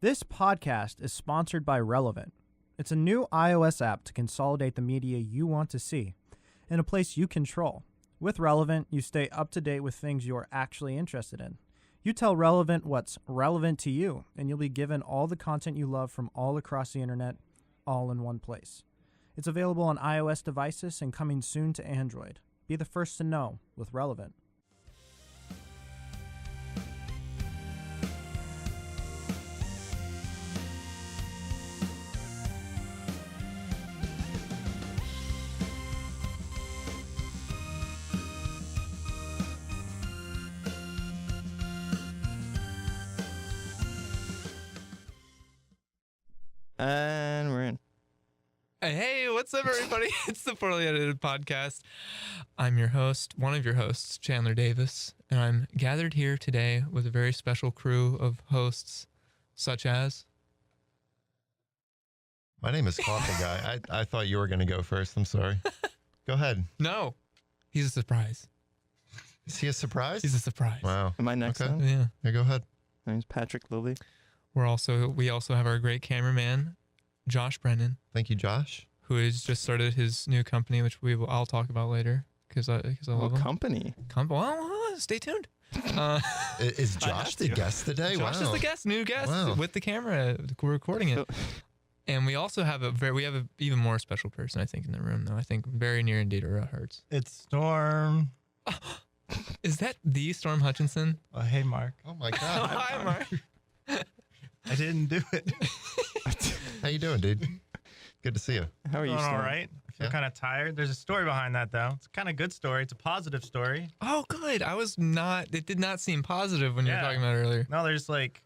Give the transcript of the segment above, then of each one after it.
This podcast is sponsored by Relevant. It's a new iOS app to consolidate the media you want to see in a place you control. With Relevant, you stay up to date with things you're actually interested in. You tell Relevant what's relevant to you, and you'll be given all the content you love from all across the internet, all in one place. It's available on iOS devices and coming soon to Android. Be the first to know with Relevant. And we're in. Hey, what's up, everybody? It's the Poorly Edited Podcast. I'm your host, one of your hosts, Chandler Davis, and I'm gathered here today with a very special crew of hosts, such as... My name is Coffee Guy. I thought you were going to go first. I'm sorry. Go ahead. No, he's a surprise. Is he a surprise? He's a surprise. Wow. Am I next? Okay. Then? Yeah. Go ahead. My name's Patrick Lilly. We also have our great cameraman, Josh Brennan, Thank you, Josh. who has just started his new company, which I'll talk about later because I love him. Company. Well, stay tuned. Is Josh the guest today? Josh is the guest, new guest Wow. with the camera. We're recording it. And we also have a even more special person, I think, in the room, though. I think very near and dear to our hearts. It's Storm. Is that the Storm Hutchinson? Oh, hey, Mark. Oh, my God. Hi, Mark. I didn't do it. How you doing, dude? Good to see you. How are you? Doing all Storm? right. I feel Yeah. kind of tired. There's a story behind that, though. It's kind of good story. It's a positive story. Oh, good. It did not seem positive when you were Yeah. talking about it earlier. No, there's like,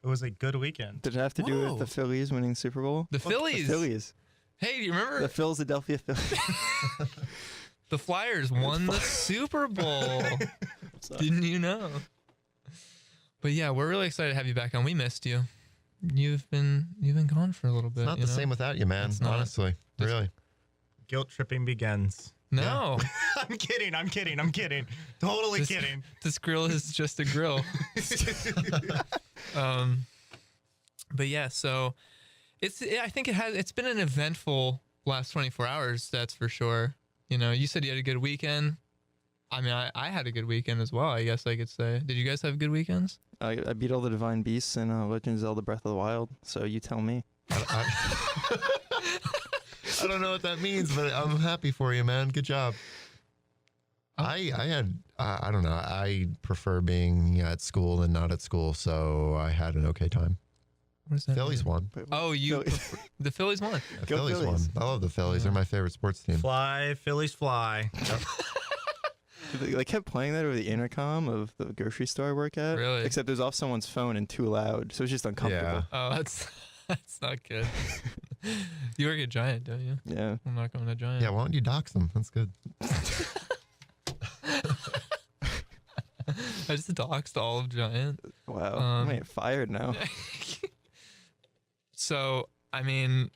it was a good weekend. Did it have to do Whoa. with the Phillies winning Super Bowl? The Phillies. The Phillies. Hey, do you remember The Philadelphia Phillies. the Flyers won the Super Bowl? Didn't you know? But yeah, we're really excited to have you back on. We missed you. You've been gone for a little bit. It's not the same without you, man. It's not. Honestly. Just- Really. Guilt tripping begins. No, I'm kidding. Totally This- kidding. this grill is just a grill. But yeah, so I think it's been an eventful last 24 hours. That's for sure. You know, you said you had a good weekend. I mean, I had a good weekend as well, I guess I could say. Did you guys have good weekends? I beat all the divine beasts in Legend of Zelda Breath of the Wild, so you tell me. I don't know what that means, but I'm happy for you, man. Good job. I don't know. I prefer being at school than not at school, so I had an okay time. What is that? Phillies won. Oh, the Phillies won. The Go Phillies won. Phillies. I love the Phillies. They're my favorite sports team. Fly, Phillies fly. They kept playing that over the intercom of the grocery store I work at. Really? Except it was off someone's phone and too loud, so it was just uncomfortable. Oh, that's not good. You work at Giant, don't you? Yeah. I'm not going to Giant. Yeah, why don't you dox them? That's good. I just doxed all of Giant. Wow. I'm gonna get fired now. So, I mean,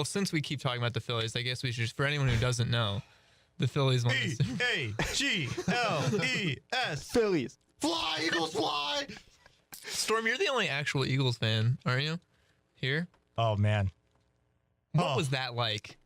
since we keep talking about the Phillies, I guess we should just, for anyone who doesn't know, the Phillies won the Super EAGLES. Phillies. Fly, Eagles, fly! Storm, you're the only actual Eagles fan, aren't you? Here? Oh, man. What was that like?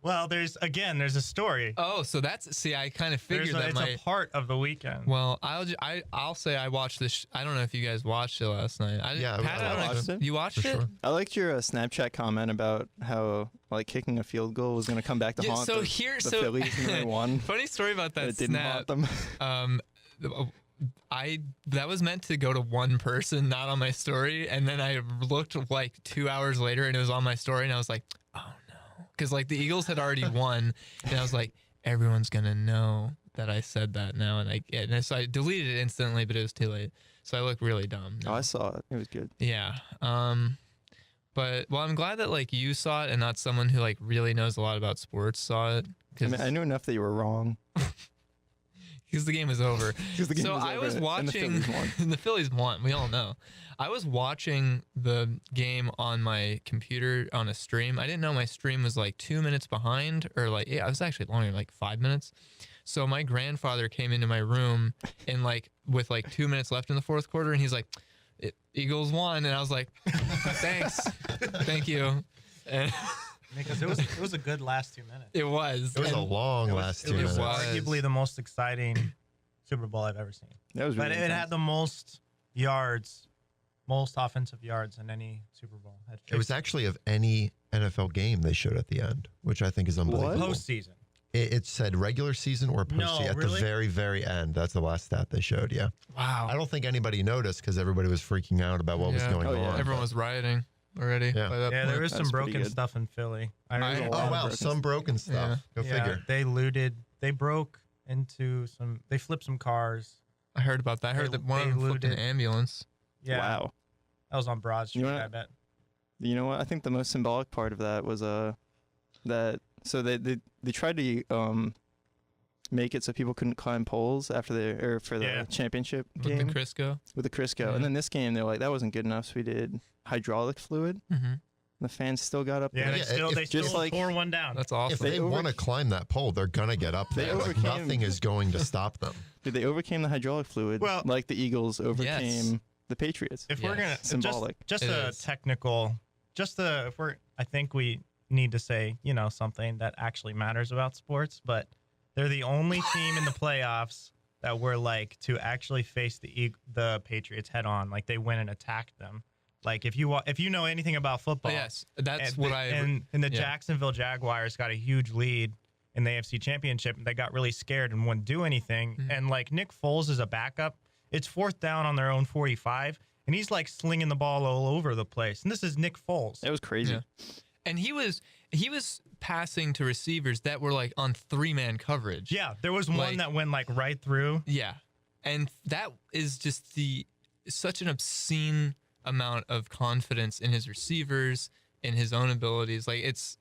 Well, there's a story. Oh, so I kind of figured It's that a part of the weekend. Well, I'll say I watched this. I don't know if you guys watched it last night. Yeah, Pat, I don't know if- watched it. You watched For it? sure. I liked your Snapchat comment about how kicking a field goal was going to come back to Yeah, haunt so the Phillies and they won. Funny story about that It didn't snap. haunt them. That was meant to go to one person, not on my story. And then I looked like 2 hours later and it was on my story and I was like, oh no. Because like the Eagles had already won and I was like, everyone's going to know that I said that now. And so I deleted it instantly, but it was too late. So I look really dumb. Oh, I saw it. It was good. Yeah. But I'm glad that like you saw it and not someone who like really knows a lot about sports saw it. I knew enough that you were wrong. Because the game was over. The game So was I over was and watching. the Phillies won. The Phillies won. We all know. I was watching the game on my computer on a stream. I didn't know my stream was like 2 minutes behind, or like I was actually longer, like 5 minutes. So my grandfather came into my room and like with like 2 minutes left in the fourth quarter, and he's like, Eagles won, and I was like, thanks, thank you. And Because it was a good last 2 minutes. it was. It was a And long last 2 It was minutes. was. arguably the most exciting Super Bowl I've ever seen. That was But really it intense. had the most yards, most offensive yards in any Super Bowl. It was actually of any NFL game they showed at the end, which I think is unbelievable. postseason. It said regular season or postseason No, at really? the very, very end. That's the last stat they showed. Yeah. Wow. I don't think anybody noticed because everybody was freaking out about what was Yeah. going Oh, yeah. on. Everyone was rioting already. Yeah. By that Yeah, point. there was some That's pretty broken good. stuff in Philly. I I- heard a Oh, lot Oh of wow, broken some broken stuff. Go Yeah, figure. they looted. They broke into some. They flipped some cars. I heard about that. I heard They- that one of they them flipped an looted- ambulance. Yeah, Wow. that was on Broad Street. You wanna- I bet. You know what? I think the most symbolic part of that was that so they tried to make it so people couldn't climb poles after for the Yeah. championship With game the Crisco. with the Crisco, Yeah. and then this game they're like that wasn't good enough, so we did hydraulic fluid. Mm-hmm. The fans still got up Yeah, there. they Yeah, still if they just still like- tore one down. That's awesome. If They they want to climb that pole, they're gonna get up They there. Like, overcame- nothing is going to stop them. Dude, they overcame the hydraulic fluid, Well- like the Eagles overcame the Patriots. If we're gonna Yes. Symbolic. just It a is. technical, if we're, I think we need to say something that actually matters about sports, but they're the only team in the playoffs that were like to actually face the Patriots head on, like they went and attacked them. Like if you know anything about Oh, football, yes, that's and what the yeah. Jacksonville Jaguars got a huge lead in the AFC Championship, and they got really scared and wouldn't do anything. Mhm. And like Nick Foles is a backup. It's 4th down on their own 45, and he's like slinging the ball all over the place. And this is Nick Foles. It was crazy. Yeah. And he was passing to receivers that were like on 3-man coverage. Yeah, there was one Like- that went like right through. Yeah. And that is just such an obscene amount of confidence in his receivers, in his own abilities. Like it's,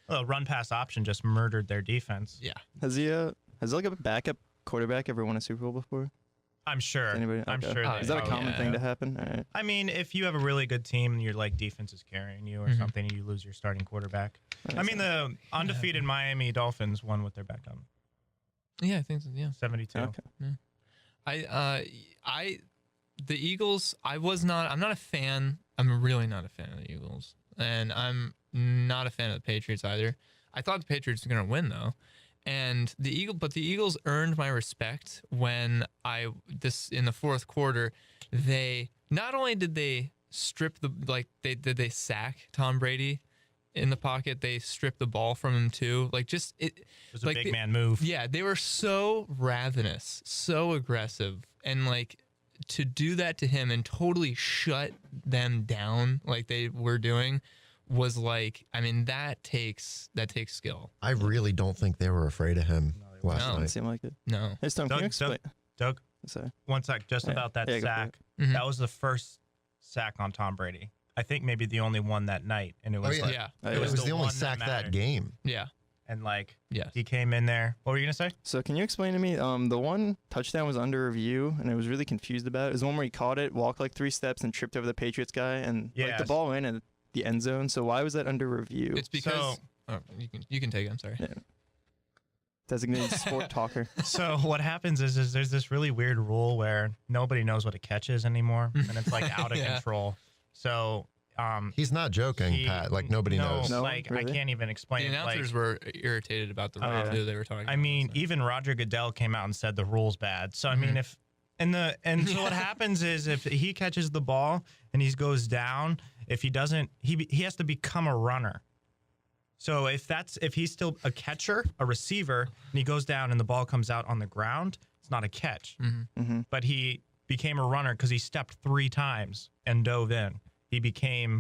A run pass option just murdered their defense. yeah. Has like a backup quarterback ever won a Super Bowl before? I'm sure. Anybody? I'm Okay. sure. Is that a Oh, common yeah. thing to happen? All right. I mean, if you have a really good team and your like defense is carrying you or Mhm. something, and you lose your starting quarterback. That I makes mean, sense. the undefeated Miami Dolphins won with their backup, Yeah, I think so. Yeah. 72. Okay. The Eagles, I'm not a fan. I'm really not a fan of the Eagles. And I'm not a fan of the Patriots either. I thought the Patriots were going to win though. And the Eagles earned my respect when in the fourth quarter, they not only did they strip they sack Tom Brady in the pocket, they stripped the ball from him too. Like It was a Like big the- man move. yeah, they were so ravenous, so aggressive, and like to do that to him and totally shut them down like they were doing was like, I mean, that takes skill. I really don't think they were afraid of him they last No. Doesn't night. seem like it. No. Hey, Tom, can you explain? Doug, Sorry. one sec, just Yeah. about that Yeah, go for sack. Mhm. That was the first sack on Tom Brady. I think maybe the only one that night, and it was yeah. like, Yeah. Oh, It yeah. was the the only one that sack that mattered. game. Yeah. and like Yes. he came in there. What were you gonna say? So can you explain to me? The one touchdown was under review, and I was really confused about it. It was the one where he caught it, walked like 3 steps, and tripped over the Patriots guy, and like Yes. the ball went in the end zone. So why was that under review? It's because you can take it. I'm sorry. Yeah. Designated sport talker. So what happens is there's this really weird rule where nobody knows what a catch is anymore, and it's like out of Yeah. control. So He's not joking, he- Pat. Like nobody no, knows. No, like I really? can't even The explain. it. Like, announcers were irritated about the rule yeah. too. They were talking. I about mean, it, so. even Roger Goodell came out and said the rule's bad. So I mean, Mhm. if so what happens is if he catches the ball and he goes down, if he doesn't, he has to become a runner. So if he's still a catcher, a receiver, and he goes down and the ball comes out on the ground, it's not a catch. Mhm. Mm-hmm. But he became a runner because he stepped 3 times and dove in. It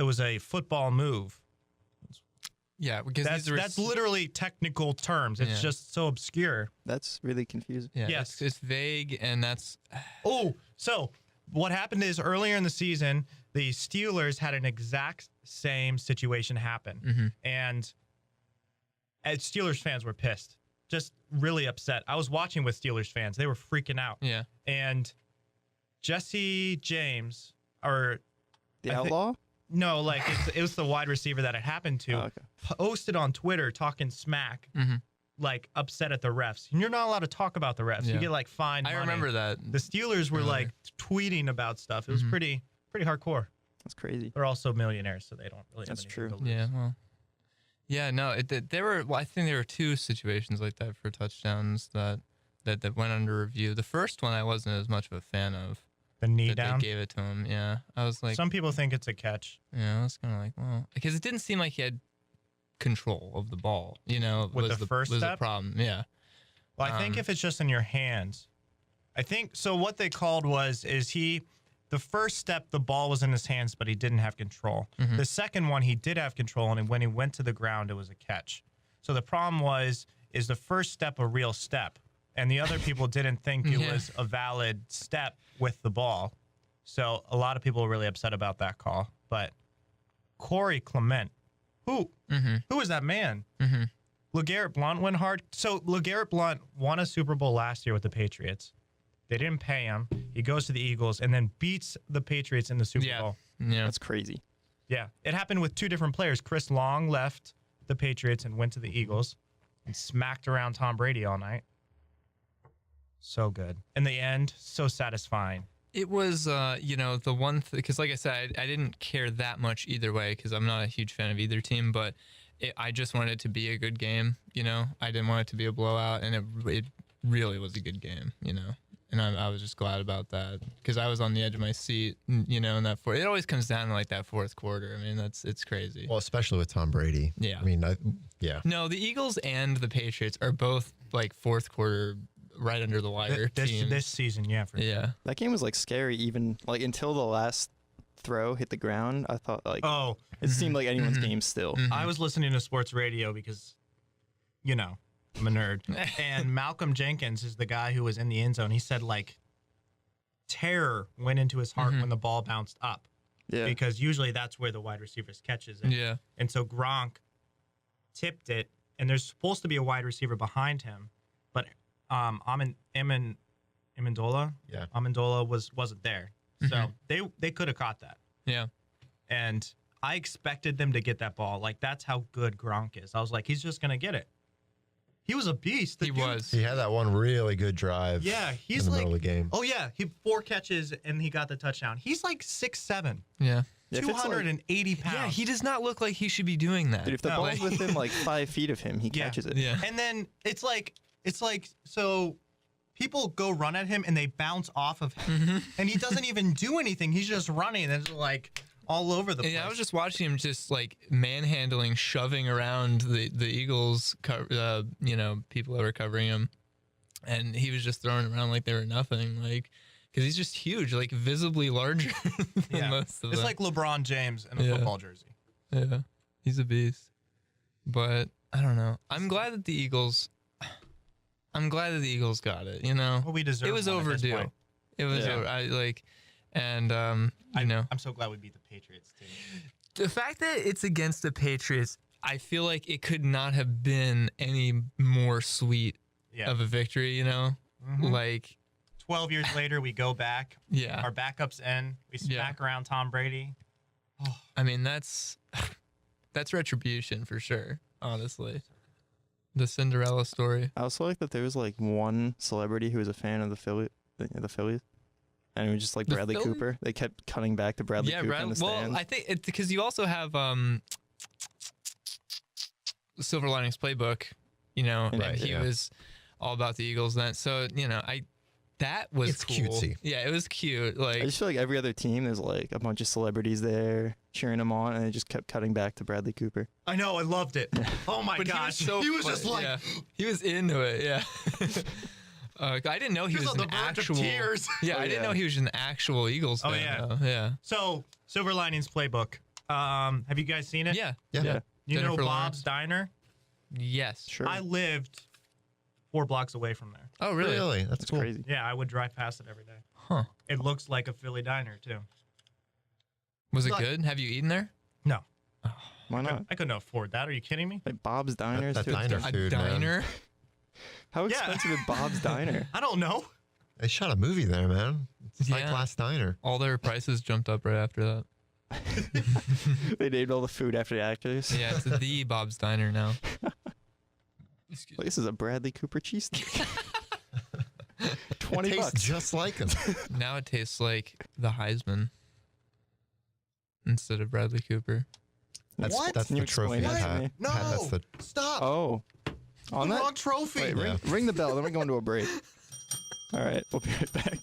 was a football move. Yeah, because That's literally technical terms. It's Yeah. just so obscure. That's really confusing. Yeah, Yes. it's vague, and that's Oh, so what happened is earlier in the season, the Steelers had an exact same situation happen. Mhm. And Steelers fans were pissed, just really upset. I was watching with Steelers fans. They were freaking out. yeah. And Jesse James, or The I thi- outlaw? no, like it was the wide receiver that it happened to, Oh, okay. posted on Twitter talking smack Mhm. like upset at the refs. And you're not allowed to talk about the refs. You Yeah. get like fined. I money. remember that. The Steelers were earlier. like tweeting about stuff. It was Mhm. pretty hardcore. That's crazy. They're also millionaires, so they don't really. That's have true. anything to lose. Yeah, well, yeah, no, there were. Well, I think there were 2 situations like that for touchdowns that went under review. The first one I wasn't as much of a fan of. The knee That down. they gave it to him. Yeah, I was like, Some people think it's a catch. yeah, I was kind of like, well, because it didn't seem like he had control of the ball. You know, With was the first was step? the problem. Yeah, Well, I think if it's just in your hands, I think so. What they called the first step, the ball was in his hands, but he didn't have control. Mhm. The second one, he did have control, and when he went to the ground, it was a catch. So the problem is the first step a real step? And the other people didn't think it Yeah. was a valid step with the ball. So a lot of people were really upset about that call. But Corey Clement, who is that man? Mm-hmm. LeGarrette Blount went hard. So LeGarrette Blount won a Super Bowl last year with the Patriots. They didn't pay him. He goes to the Eagles and then beats the Patriots in the Super Yeah. Bowl. Yeah, That's crazy. Yeah. It happened with 2 different players. Chris Long left the Patriots and went to the Eagles and smacked around Tom Brady all night. So good. In the end, so satisfying. it was, the one because, like I said, I didn't care that much either way because I'm not a huge fan of either team, but I just wanted it to be a good game. I didn't want it to be a blowout, and it really was a good game. And I was just glad about that because I was on the edge of my seat, in that fourth. It always comes down to like that fourth quarter. I mean, it's crazy. Well, especially with Tom Brady. Yeah. I mean, yeah. No, the Eagles and the Patriots are both like fourth quarter, right under the wire teams. This season, yeah. For sure. Yeah. That game was like scary, even like until the last throw hit the ground. I thought like Oh, it seemed like anyone's game still. Mhm. I was listening to sports radio because, I'm a nerd. And Malcolm Jenkins is the guy who was in the end zone. He said like terror went into his heart when the ball bounced up Yeah. because usually that's where the wide receivers catches it. Yeah. And so Gronk tipped it, and there's supposed to be a wide receiver behind him, but Amendola wasn't there, so they could have caught that. Yeah. And I expected them to get that ball. Like that's how good Gronk is. I was like, he's just gonna get it. He was a beast. The He dude- was. He had that one really good drive. Yeah, in he's the like, middle of the game. oh yeah, he 4 catches and he got the touchdown. He's like 6'7", Yeah. Yeah, if it's, like- 280 pounds. Yeah, he does not look like he should be doing that. Dude, if the No. ball's within like 5 feet of him, he Yeah. catches it. Yeah. And then it's like so people go run at him and they bounce off of him, and he doesn't even do anything. He's just running and it's like all over the place. Yeah, I was just watching him just like manhandling, shoving around the Eagles, people that were covering him, and he was just throwing around like they were nothing, like because he's just huge, like visibly larger than most of It's them. like LeBron James in a Yeah. football jersey. Yeah, he's a beast. But I don't know. I'm glad that the Eagles got it. Well, we deserve. It was one at this overdue. point. It was. Yeah. I'm so glad we beat the Patriots too. The fact that it's against the Patriots, I feel like it could not have been any more sweet Yeah. of a victory, Mhm. Like, 12 years later, we go back. yeah. Our backups in. We Yeah. smack around Tom Brady. I mean, that's retribution for sure, honestly. The Cinderella story. I also like that there was like one celebrity who was a fan of the Phillies, and it was just like The Bradley Phillies? Cooper. They kept cutting back to Bradley Cooper in the stands. Well, I think it's because you also have Silver Linings Playbook, and Right, he yeah. was all about the Eagles then. So, that was It's cool. cutesy. Yeah, it was cute. Like, I just feel like every other team, there's like a bunch of celebrities there cheering him on, and they just kept cutting back to Bradley Cooper. I know. I loved it. Oh my but gosh. he was just like, yeah. He was into it. Yeah. I didn't know he was on an the verge actual. of tears. Yeah, Oh, I didn't yeah. know he was an actual Eagles Oh, fan. yeah. Though. Yeah. So, Silver Linings Playbook. Have you guys seen it? Yeah. Yeah. You know Jennifer Bob's Lawrence. Diner? Yes. Sure. I lived 4 blocks away from there. Oh, really? Really? That's That's cool. crazy. Yeah, I would drive past it every day. Huh. It looks like a Philly diner too. Was it Like- good? Have you eaten there? No, Why not? I couldn't afford that. Are you kidding me? Like Bob's Diner. is that too diner expensive. food, a man. diner? How Yeah. expensive is Bob's Diner? I don't know. They shot a movie there, man. It's Yeah. like Last Diner. All their prices jumped up right after that. They named all the food after the actors. Yeah, it's the Bob's Diner now. Excuse Well, this is a Bradley Cooper cheesesteak. It $20. tastes just like him. me. Now it tastes like the Heisman instead of Bradley Cooper. That's Can you the trophy. explain that to Pat. me? Pat, that's the Stop. Oh. On the that? wrong trophy. Wait, ring the bell. Then we're going to a break. All right. We'll be right back.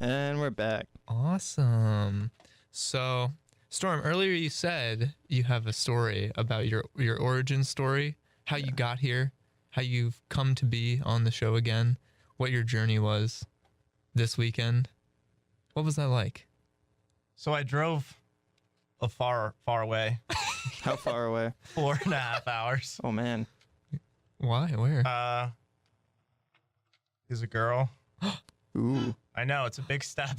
And we're back. Awesome. So, Storm, earlier you said you have a story about your origin story, how you got here, how you've come to be on the show again, what your journey was this weekend. What was that like? So I drove a far way, How far away? 4.5 hours. Oh, man. Why? Where? Is a girl. Ooh. I know, it's a big step.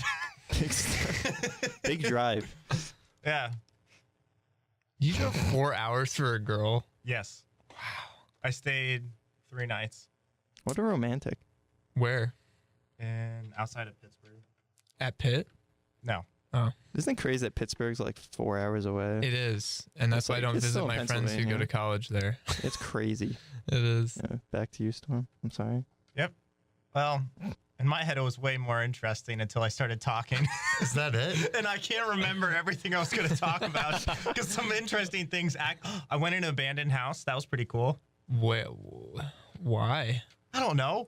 Big drive. Yeah. You drove 4 hours for a girl? Yes. Wow. I stayed 3 nights What a romantic. Where? outside of Pittsburgh. At Pitt? No. Isn't it crazy that Pittsburgh's like 4 hours away? It is. And that's It's why I like- don't it's visit still my friends who go Pennsylvania. to college there. It's crazy. It is. Yeah, back to you, Storm. I'm sorry. Well, in my head, it was way more interesting until I started talking. Is that it? And I can't remember everything I was going to talk about because some interesting things. I went in an abandoned house. That was pretty cool. Why? I don't know.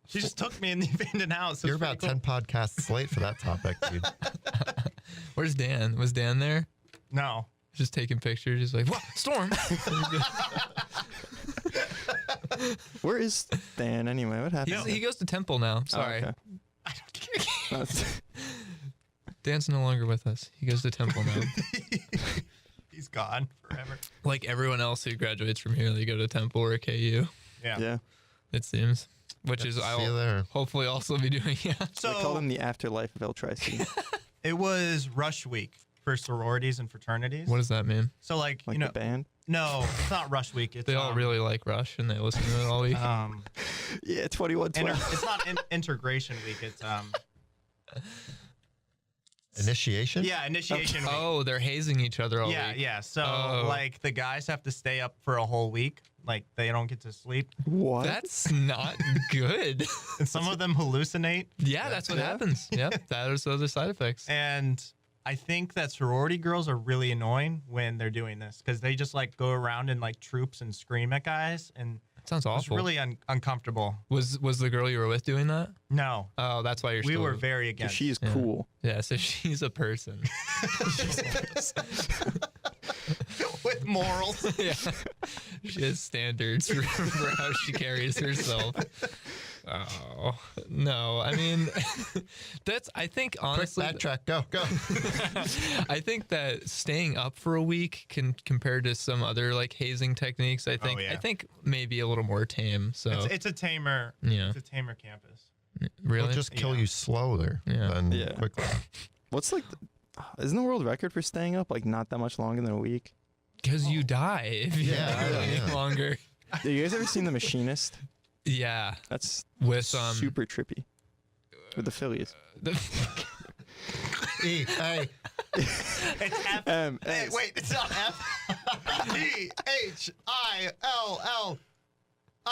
She just took me in the abandoned house. It was You're about pretty 10 podcasts late for that topic, dude. Where's Dan? Was Dan there? cool. No. Just taking pictures. He's like, what? Storm. Where is Dan anyway? What happened? He goes to Temple now. Sorry. okay. I don't care. That's- Dan's no longer with us. He goes to Temple now. He's gone forever. Like everyone else who graduates from here, they go to Temple or KU, Yeah. yeah. it seems. Which is See you I'll there. hopefully also be doing. Yeah. We call So them the afterlife of El Tri-C. it was rush week for sororities and fraternities. What does that mean? So like, Like you know, the band. no, it's not rush week. It's They all really like Rush and they listen to it all week. Yeah, 2112. it's not integration week. It's Initiation? yeah, initiation week. Oh, they're hazing each other all Yeah, week. yeah. So Oh. like the guys have to stay up for a whole week. Like they don't get to sleep, What? That's not good. and some of them hallucinate. Yeah, that's what Yeah. happens. Yep, those are the side effects. And I think that sorority girls are really annoying when they're doing this because they just like go around in like troops and scream at guys, and Sounds it's awful. really uncomfortable. Was the girl you were with doing that? No, Oh, that's why you're we still. were very 'Cause against. she's Yeah. cool. Yeah, so she's a person. with morals. Yeah, she has standards for how she carries herself. Oh no, I mean, I think Quick honestly, backtrack. Go. I think that staying up for a week can compared to some other like hazing techniques. I think yeah. maybe a little more tame. So It's a tamer. yeah, It's a tamer campus. really, It'll just kill Yeah. you slower Yeah. than Yeah. quickly. What's like, isn't the world record for staying up like not that much longer than a week? because you die if you Yeah, do yeah, any yeah. longer. Have you guys ever seen The Machinist? Yeah, That's with super trippy. With the Phillies. Hey, It's F. M. Hey, wait, it's not F.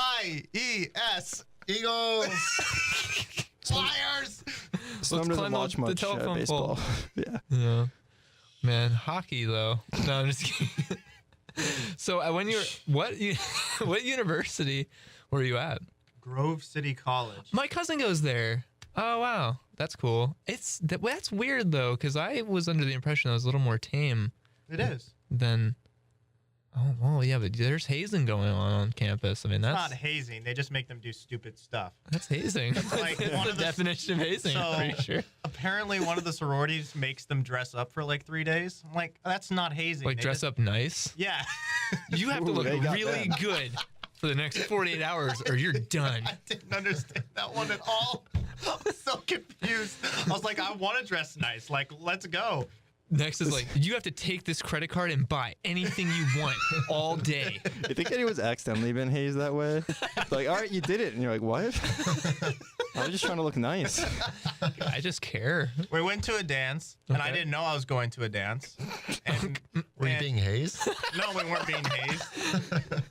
P-H-I-L-L-I-E-S. Eagles. Flyers. Storm doesn't climb watch up the much telephone baseball. pole. Yeah. Yeah, man, hockey though. No, I'm just kidding. So when you were what university were you at? Grove City College. My cousin goes there. Oh wow, that's cool. That's weird though, because I was under the impression it was a little more tame It is. than. Oh well, yeah, but there's hazing going on campus. I mean, It's that's not hazing. They just make them do stupid stuff. that's hazing. like That's one the of the- definition of hazing. I'm pretty sure. Apparently, one of the sororities makes them dress up for like 3 days. I'm like, that's not hazing. Like They dress just- up nice. Yeah. You have to Ooh, look they got really that. good for the next 48 hours, or you're done. I didn't understand that one at all. I was so confused. I was like, I want to dress nice. Like, let's go. Next is like, you have to take this credit card and buy anything you want all day. You think anyone's accidentally been hazed that way? Like, all right, you did it. And you're like, what? I was just trying to look nice. I just care. We went to a dance, and I Okay. didn't know I was going to a dance. And, Were you and- being hazed? No, we weren't being hazed.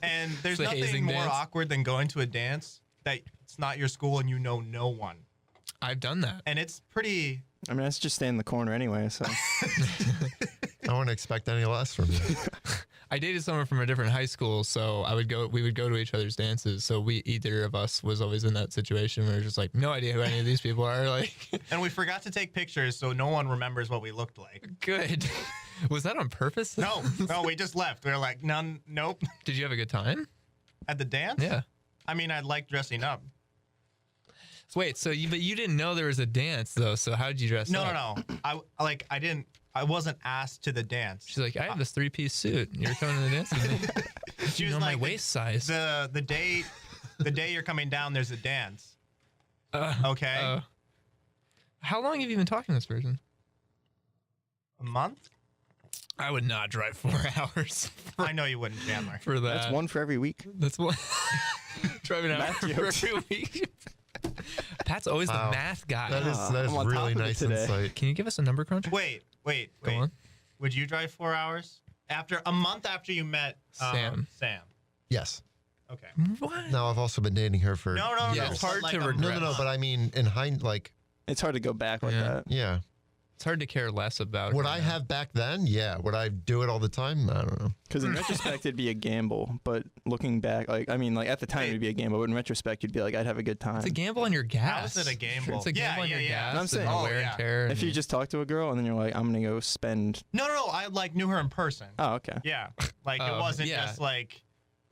And there's It's a nothing hazing more dance. awkward than going to a dance that it's not your school and you know no one. I've done that. And it's pretty. I mean, I just stay in the corner anyway, so. I wouldn't expect any less from you. I dated someone from a different high school, so we would go to each other's dances. So either of us was always in that situation where we're just like, no idea who any of these people are. Like, And we forgot to take pictures, so no one remembers what we looked like. good. Was that on purpose? No, we just left. We were like, nope. Did you have a good time? At the dance? Yeah. I mean, I like dressing up. Wait, but you didn't know there was a dance though. So how did you dress up? No. I wasn't asked to the dance. She's like, I have this 3-piece suit. You're coming to the dance with me. She You was know my like, waist size. the day you're coming down, there's a dance. Okay. How long have you been talking to this person? A month? I would not drive 4 hours I know you wouldn't, Chandler. for that. That's one for every week. That's one. Driving out Math for jokes. every week. Pat's always Wow. the math guy. That is I'm on top really of it nice today. insight. Can you give us a number crunch? Wait. Go on. Would you drive 4 hours? After a month after you met Sam. Sam. Yes. Okay. What? Now I've also been dating her for. No. Yeah, it's but hard to a regret. No, but I mean, in like, It's hard to go back like Yeah. that. yeah. It's hard to care less about. Would her I now. have back then? Yeah. Would I do it all the time? I don't know. Because in retrospect, it'd be a gamble. But looking back, like, I mean, like at the time, it'd be a gamble. But in retrospect, you'd be like, I'd have a good time. It's a gamble on your gas. How is it a gamble? It's a gamble on your Yeah. gas. I'm saying- and Oh, wear yeah. and tear. If you and- just talk to a girl and then you're like, I'm going to go spend. No. I like knew her in person. Oh, okay. Yeah. Like it Oh, wasn't yeah. just like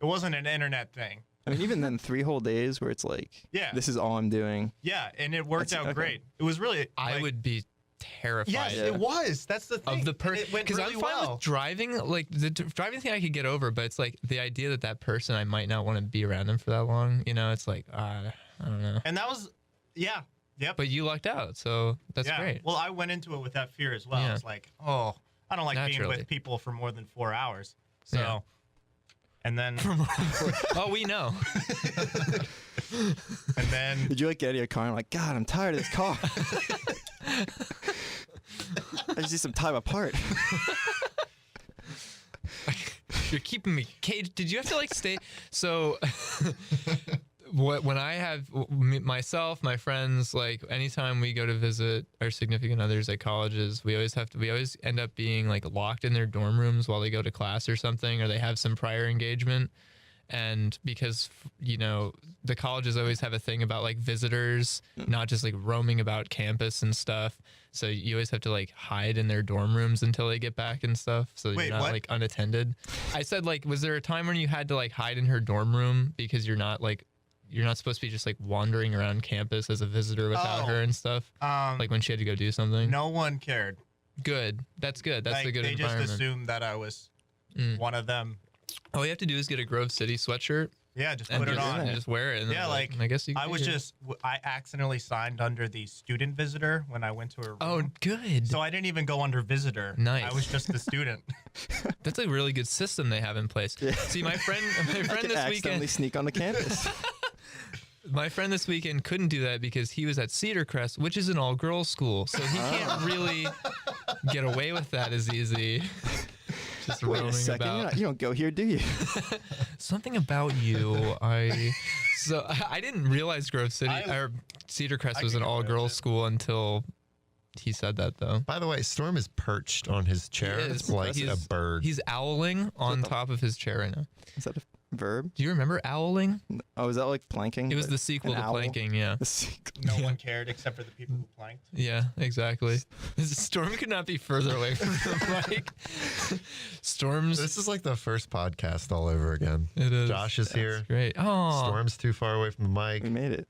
it wasn't an internet thing. I mean, even then, 3 whole days where it's like, Yeah. this is all I'm doing. Yeah, and it worked That's- out okay. great. It was really I like, would be terrified. Yes, Yeah. it was. That's the thing. Of the person, It went because really I'm fine well. with driving. Like the driving thing, I could get over, but it's like the idea that person I might not want to be around them for that long. You know, it's like I don't know. And that was yeah. Yep. But you lucked out, so that's yeah. great. Well, I went into it with that fear as well. Yeah. It's like, oh, I don't like being Naturally. with people for more than 4 hours. So, Yeah. and then, Oh, we know. and then, Did you like get out of your car and like, God, I'm tired of this car. I just need some time apart. You're keeping me caged. Did you have to like stay? So, when I have myself, my friends, like anytime we go to visit our significant others at colleges, we always end up being like locked in their dorm rooms while they go to class or something, or they have some prior engagement. And because, you know, the colleges always have a thing about like visitors, not just like roaming about campus and stuff. So you always have to like hide in their dorm rooms until they get back and stuff. So Wait, you're not what? like unattended. I said, like, was there a time when you had to like hide in her dorm room because you're not supposed to be just like wandering around campus as a visitor without Oh. her and stuff? Like when she had to go do something? no one cared. Good. That's good. That's like, a good they environment. just assumed that I was Mm. one of them. All you have to do is get a Grove City sweatshirt Yeah, just and put it just, on. and just wear it. And Yeah, then, like, I guess you. I was just, I accidentally signed under the student visitor when I went to her room. Oh, good. So I didn't even go under visitor. Nice. I was just the student. That's a really good system they have in place. Yeah. See, my friend I could this accidentally weekend, sneak on the campus. my friend this weekend couldn't do that because he was at Cedar Crest, which is an all-girls school, so he can't really get away with that as easy. Just Wait roaming a second. about. You don't go here, do you? Something about you, So I didn't realize Grove City or Cedar Crest I was could an get away with all-girls it. school until he said that, though. By the way, Storm is perched on his chair He is. like He's- a bird. He's owling on the- top of his chair right now. Is that a verb? Do you remember owling? Oh, is that like planking? It was the sequel An to owl? planking, yeah. The sequel. No one cared except for the people who planked. Yeah, exactly. Storm could not be further away from the mic. Storm's. This is like the first podcast all over again. It is. Josh is here. Great. Oh, Storm's too far away from the mic. We made it.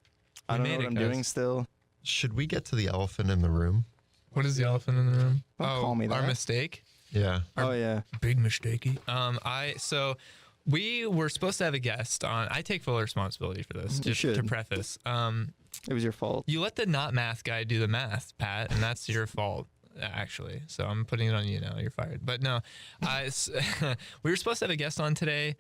I We don't made know what it, I'm guys. doing still. Should we get to the elephant in the room? what is the elephant in the room? Don't call me our that. mistake. Yeah. Oh, yeah. Big mistakey. So we were supposed to have a guest on. I take full responsibility for this. You Just to should. preface. It was your fault. You let the not math guy do the math, Pat, and that's your fault. actually. So I'm putting it on you now. You're fired. But no, we were supposed to have a guest on today.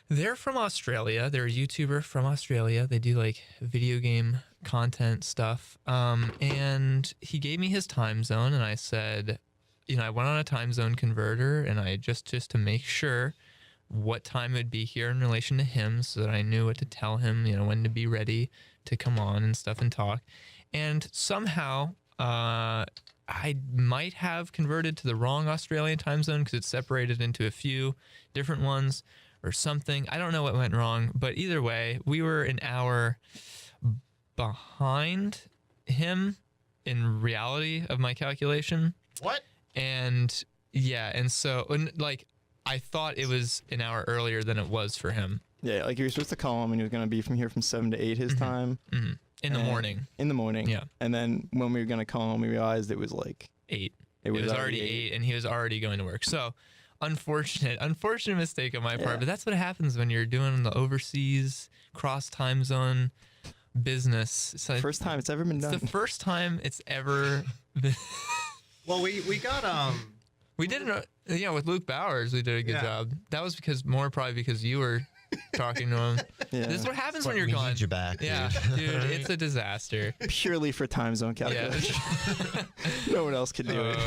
They're from Australia. They're a YouTuber from Australia. They do like video game content stuff. And he gave me his time zone, and I said, I went on a time zone converter, and I just to make sure what time it would be here in relation to him, so that I knew what to tell him, when to be ready to come on and stuff and talk. And somehow, I might have converted to the wrong Australian time zone because it's separated into a few different ones or something. I don't know what went wrong, but either way, we were an hour behind him in reality of my calculation. What? And yeah, and so I thought it was an hour earlier than it was for him. Yeah, like you were supposed to call him and he was gonna be from here from 7 to 8 his time. Mm-hmm. In the morning. In the morning. Yeah. And then when we were gonna call him, we realized it was like 8. It was already 8, and he was already going to work. So unfortunate mistake on my part. But that's what happens when you're doing the overseas cross time zone business. So first time it's ever been done. It's the first time it's ever been. Well, we got we did it. With Luke Bowers, we did a good job. That was probably because you were talking to him. Yeah. This is what happens when We you're gone. need you back, Yeah, dude, it's a disaster. Purely for time zone calculation. Yeah. No one else could do it.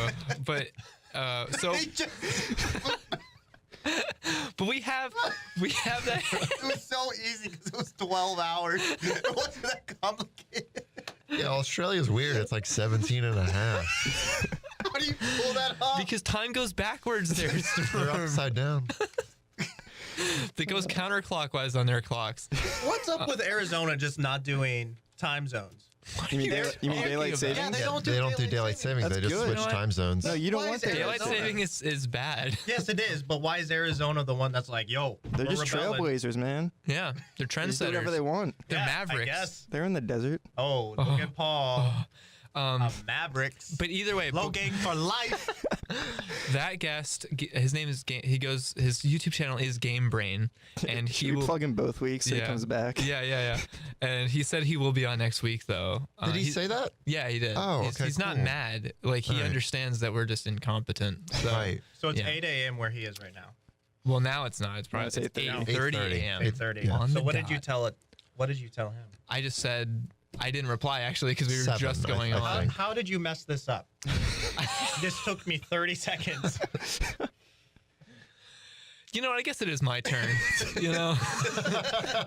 But so. But we have that. It was so easy because it was 12 hours. It wasn't that complicated. Yeah, Australia's weird. It's like 17 and a half. How do you pull that off? Because time goes backwards there. They're upside down. It goes counterclockwise on their clocks. What's up with Arizona just not doing time zones? You mean daylight savings? Yeah, They don't do daylight savings. That's They just good. switch You know what? time zones. No, you don't Why want is Daylight daylight saving is bad. Yes, it is. But why is Arizona the one that's like, yo, They're we're just rebelling? trailblazers, man. Yeah, they're They just do trendsetters. whatever they want. They're Yeah, mavericks. I guess. They're in the desert. Oh, look at Paul. Mavericks. But either way, Low gang for life. that guest, his name is his YouTube channel is Game Brain, and Should he we will plug him both weeks so he comes back? Yeah. And he said he will be on next week though. Did he say that? Yeah, he did. Oh, He's, okay, he's not cool. mad. Like he Right. understands that we're just incompetent. So, Right. So it's Yeah. 8 a.m. where he is right now. Well, now it's not. It's probably it's 8:30 a.m. 8:30. Yeah. On So the what did you dot. tell it? What did you tell him? I just said I didn't reply actually because we were 7, just going I on. think. How did you mess this up? This took me 30 seconds. You know what? I guess it is my turn.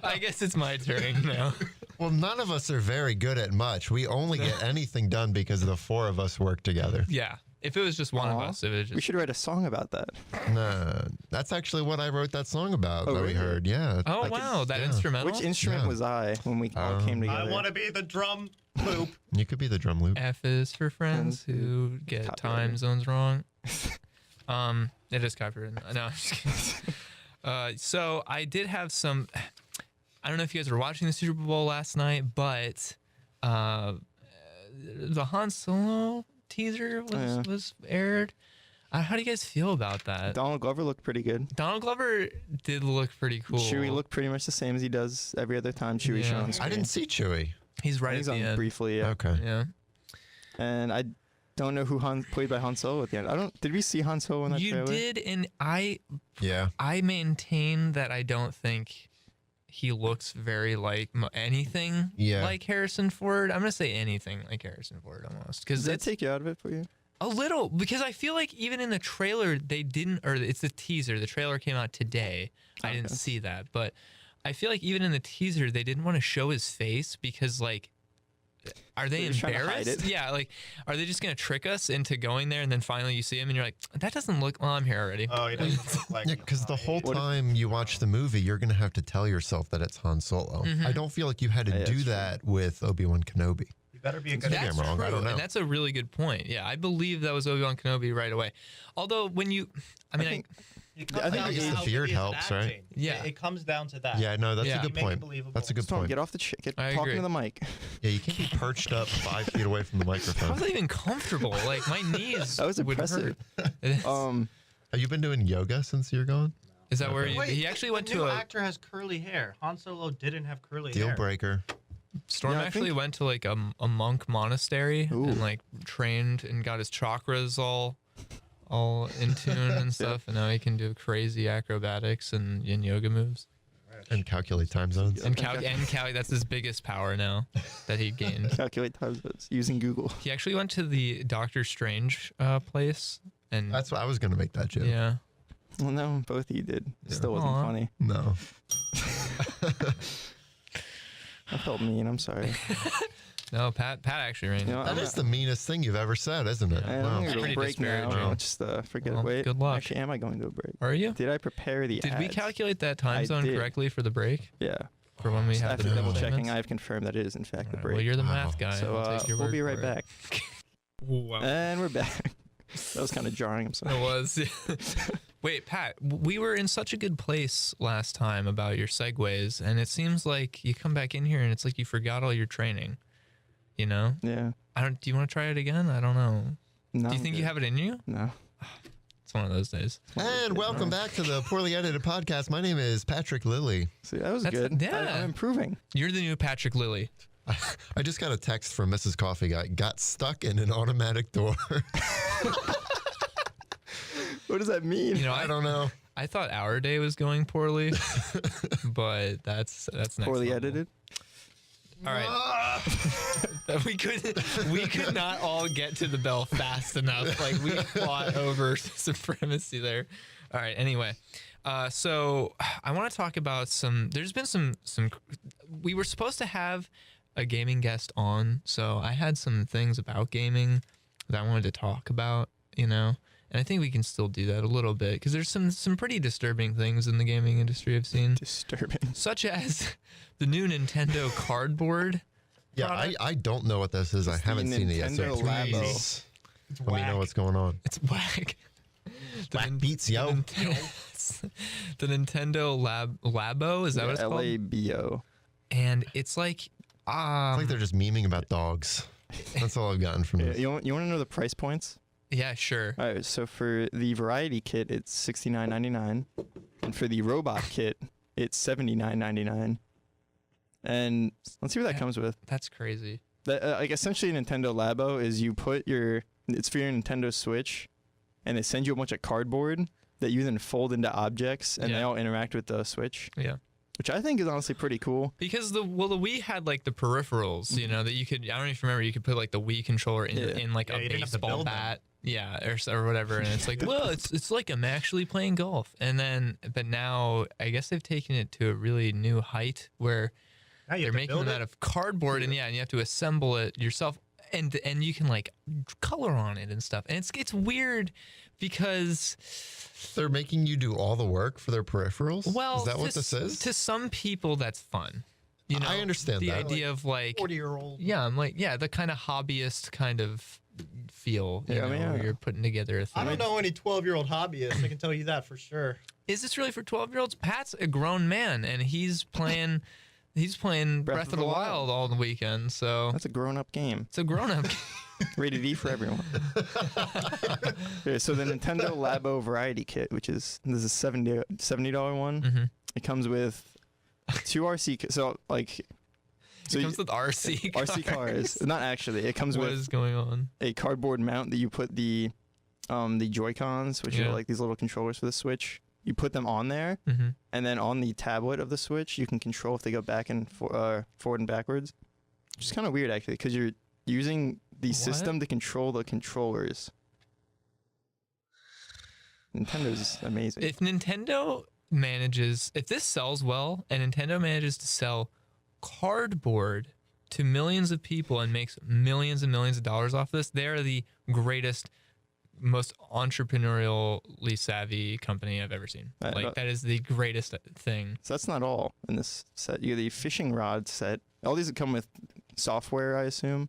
I guess it's my turn now. Well, none of us are very good at much. We only get anything done because the 4 of us work together. Yeah. If it was just one of Aw. us, it would just. We should write a song about that. Nah, that's actually what I wrote that song about Oh, that we really? heard. Yeah. Oh Like, wow, that yeah. instrumental. Which instrument Yeah. was I when we all came together? I want to be the drum loop. You could be the drum loop. F is for friends Friends who get copyrighted. time zones wrong. It is copyrighted. No, I'm just kidding. So I did have some. I don't know if you guys were watching the Super Bowl last night, but the Han Solo teaser was aired. How do you guys feel about that? Donald Glover looked pretty good. Donald Glover did look pretty cool. Chewie looked pretty much the same as he does every other time Chewie Yeah. shown on I screen. didn't see Chewie. He's right He's at the on end. briefly, yeah. Okay. Yeah. And I don't know who Han played by Han Solo at the end. Did we see Han Solo in that You trailer? did, and I Yeah. maintain that I don't think he looks very like anything Yeah. like Harrison Ford. I'm gonna say anything like Harrison Ford almost because Does that it's take you out of it for you? a little because I feel like even in the trailer they didn't, or it's the teaser. The trailer came out today. I didn't Okay. see that, but I feel like even in the teaser they didn't want to show his face because like. Are they They're just trying to hide embarrassed? it. Yeah, like, are they just gonna trick us into going there and then finally you see him and you're like, that doesn't look. Well, I'm here already. Oh, he doesn't look like. Yeah, because the whole What if- time you watch the movie, you're going to have to tell yourself that it's Han Solo. Mhm. I don't feel like you had to Yeah, do that's true. that with Obi-Wan Kenobi. You better be a good Maybe I'm wrong. I don't know. And that's a really good point. Yeah, I believe that was Obi-Wan Kenobi right away. Although when you, I mean, think- It comes I think down I to guess the how beard good he is at helps, right? acting. Yeah. It comes down to that. Yeah, no, that's Yeah. a good You make it point. believable. That's a good Storm, point. get off the get I talking agree. to the mic. Yeah, you can't be perched up 5 feet away from the how microphone. is that even comfortable? Like my knees. That was would impressive. hurt. It is. Have you been doing yoga since you're gone? Is that where okay. he actually went the to new a? actor has curly hair. Han Solo didn't have curly Deal hair. breaker. Storm Yeah, I actually think- went to like a monk monastery Ooh. and like trained and got his chakras all in tune and stuff, and now he can do crazy acrobatics and yoga moves. And calculate time zones. And that's his biggest power now that he gained. Calculate time zones using Google. He actually went to the Doctor Strange place, and That's what I was going to make that joke. yeah, Well, no, both of you did. It Yeah. still wasn't Aw. funny. No. I felt mean. I'm sorry. no, Pat actually ran. You know, That is the meanest thing you've ever said, isn't it? Yeah. I'm Wow. going to Pretty go break now. disparaging. I'll just forget. Well, Wait. good luck. Actually, am I going to a break? Are you? Did I prepare the Did we ads? calculate that time I zone did. correctly for the break? Yeah. For when we have After the double segments? checking, I have confirmed that it is in fact the Alright, break. well, you're the Wow. math guy. So I'll take your we'll word be right for it. back. Wow. And we're back. That was kind of jarring. I'm sorry. It was. Wait, Pat, we were in such a good place last time about your segues, and it seems like you come back in here and it's like you forgot all your training. You know? Yeah. Do you want to try it again? I don't know. No, Do you think you have it in you? No. It's one of those days. And welcome back to the Poorly Edited Podcast. My name is Patrick Lilly. See, that was That's- good. yeah. I'm improving. You're the new Patrick Lilly. I just got a text from Mrs. Coffee Guy. Got stuck in an automatic door. What does that mean? You know, I don't know. I thought our day was going poorly, but that's next Poorly level. edited. All right. we could not all get to the bell fast enough. Like we fought over supremacy there. All right. Anyway, so I want to talk about there's been some. We were supposed to have a gaming guest on, so I had some things about gaming that I wanted to talk about. You know, and I think we can still do that a little bit because there's some pretty disturbing things in the gaming industry I've seen, Disturbing. such as the new Nintendo cardboard. Yeah, product. I don't know what this is. I It's haven't the seen it yet. So Nintendo please It's let me know whack. what's going on. It's whack. Whack beats, yo. The Nintendo Labo, is that what it's called? LABO. And it's like, It's like they're just memeing about dogs. That's all I've gotten from Yeah, this. you want to know the price points? yeah, sure. All right, so for the variety kit, it's $69.99, and for the robot kit, it's $79.99. And let's see what that comes with. That's crazy. Like essentially, Nintendo Labo is you put it's for your Nintendo Switch, and they send you a bunch of cardboard that you then fold into objects, and they Yeah. all interact with the Switch, Yeah. which I think is honestly pretty cool. Because the Wii had like the peripherals, you know, that you could, I don't even remember, you could put like the Wii controller in, Yeah. in like Yeah, a you didn't have to baseball build them. bat. Yeah, or whatever. And it's like, well, it's like I'm actually playing golf. But now I guess they've taken it to a really new height where Now you they're have to making build them it. out of cardboard, and you have to assemble it yourself, and you can like color on it and stuff. And it's weird because, They're making you do all the work for their peripherals? well, Is that what to this is? To some people, that's fun. You know, I understand the that. idea of like, 40-year-old. yeah, I'm like, yeah, the kind of hobbyist kind of feel, you Yeah, know, I mean, where yeah. you're putting together a thing. I don't know any 12-year-old hobbyists. I can tell you that for sure. Is this really for 12-year-olds? Pat's a grown man, and he's playing Breath of the Wild all the weekend. So That's a grown-up game, it's a grown-up. rated E for everyone. Okay, so the Nintendo Labo Variety Kit, this is a $70 one. Mhm. It comes with 2 RC. So It comes with RC cars. RC cars. Not actually. It comes What with is going on? a cardboard mount that you put the Joy-Cons, which Yeah. are like these little controllers for the Switch. You put them on there, Mm-hmm. and then on the tablet of the Switch, you can control if they go back and forward and backwards. Which is kind of weird, actually, because you're using the What? system to control the controllers. Nintendo's amazing. If this sells well, and Nintendo manages to sell cardboard to millions of people and makes millions and millions of dollars off this, they're the greatest, most entrepreneurially savvy company I've ever seen. That is the greatest thing. So that's not all in this set. You get the fishing rod set. All these come with software, I assume.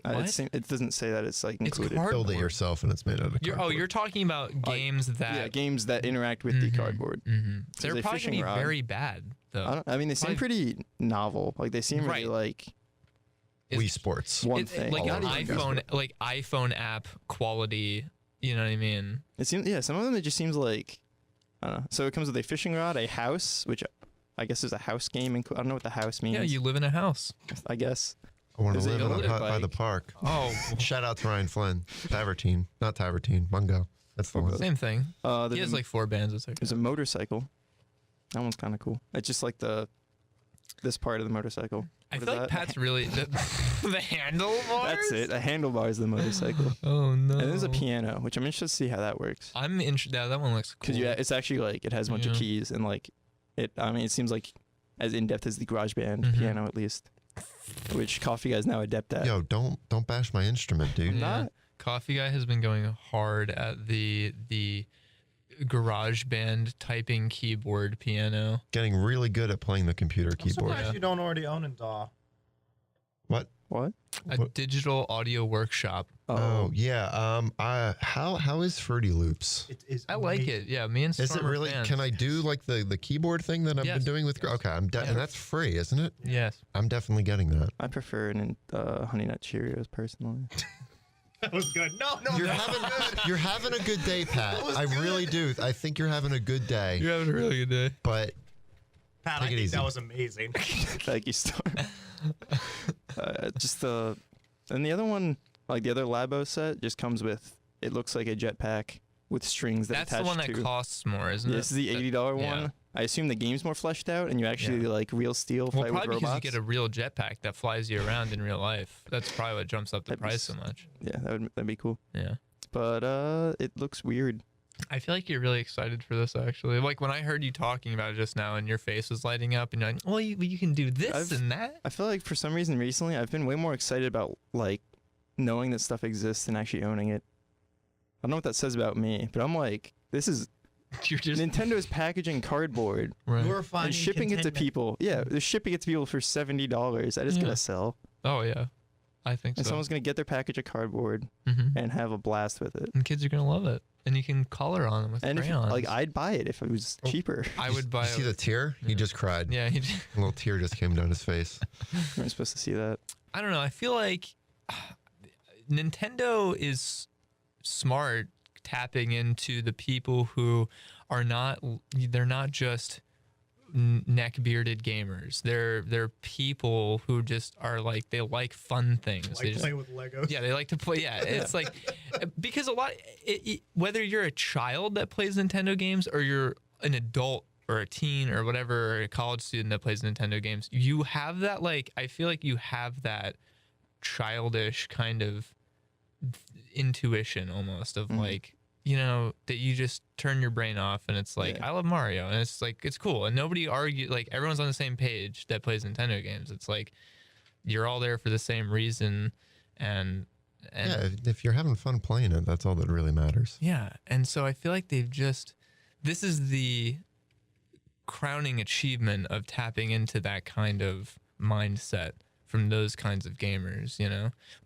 What? It doesn't say that it's like It's included. cardboard. Build it yourself and it's made out of cardboard. You're talking about games that. Yeah, games that interact with the Mhm, cardboard. mhm. So They're the probably fishing gonna be rod. very bad though. I mean, they seem pretty novel. Like they seem really Right. like Wii Sports. one It- thing. like All an of it. iPhone app quality. You know what I mean? It seems, yeah, some of them it just seems like, I don't know. So it comes with a fishing rod, a house, which I guess there's a house game. I don't know what the house means. Yeah, you live in a house. I guess. I want to There's a live in a motorbike. hut by the park. Oh, Shout out to Ryan Flynn. Tavertine. Not Tavertine. Mungo. That's the one. same thing. There's He has like 4 bands. It's like there's a motorcycle. That one's kind of cool. It's just like this part of the motorcycle. I What feel is like that? Pat's really the handlebars. That's it. A handlebar is the motorcycle. Oh no. And there's a piano, which I'm interested to see how that works. I'm interested. Yeah, that one looks cool. Because it's actually like it has a bunch of Yeah. keys and like it. I mean, it seems like as in depth as the GarageBand Mhm. piano at least, which Coffee Guy's now adept at. Yo, don't bash my instrument, dude. Yeah. not. Coffee Guy has been going hard at the garage band typing keyboard piano. Getting really good at playing the computer I'm keyboard. surprised Yeah. you don't already own a DAW. What? What? A What? digital audio workshop. Oh yeah. How is Fruity Loops? It is. I like amazing. it. Yeah, me and Storm Is it are really? fans. Can I do like the keyboard thing that I've Yes. been doing with? Okay, and that's free, isn't it? Yes. I'm definitely getting that. I prefer Honey Nut Cheerios personally. That was good. No, You're that was having good. you're having a good day, Pat. I really do. I think you're having a good day. You're having a really good day. But Pat, Take I it think easy. that was amazing. Thank you, Storm. Just and the other one, like the other Labo set, just comes with. It looks like a jetpack with strings that That's attach the one that to. costs more, isn't Yeah, it? this is the $80 yeah. one. I assume the game's more fleshed out, and you actually like real steel Well, fight with probably because robots. you get a real jetpack that flies you around in real life. That's probably what jumps up the That'd be price so much. Yeah, that'd be cool. Yeah. But it looks weird. I feel like you're really excited for this, actually. Like when I heard you talking about it just now, and your face was lighting up, and you're like, "Well, you can do this I've- and that." I feel like for some reason recently I've been way more excited about like knowing that stuff exists and actually owning it. I don't know what that says about me, but I'm like, this is You're just Nintendo's packaging cardboard right. You're finding and shipping it to contentment. people. Yeah, they're shipping it to people for $70. That is Yeah. gonna sell, Oh yeah, I think and so. someone's gonna get their package of cardboard Mhm. and have a blast with it. And kids are gonna love it, and you can color on them with And if, crayons. like I'd buy it if it was cheaper. I would buy. you see it. the tear? He just cried. Yeah, A little tear just came down his face. You weren't supposed to see that. I don't know. I feel like Nintendo is smart tapping into the people who are not. They're not just neck bearded gamers. They're people who just are like they like fun things. They Like just, playing with Legos. yeah, they like to play. Yeah, it's like because a lot. Whether you're a child that plays Nintendo games or you're an adult or a teen or whatever, or a college student that plays Nintendo games, you have that like I feel like you have that childish kind of intuition almost of like that you just turn your brain off and it's like Yeah. I love Mario and it's like it's cool and nobody argue like everyone's on the same page that plays Nintendo games. It's like you're all there for the same reason and Yeah, if you're having fun playing it, that's all that really matters. yeah, and so I feel like this is the crowning achievement of tapping into that kind of mindset from those kinds of gamers,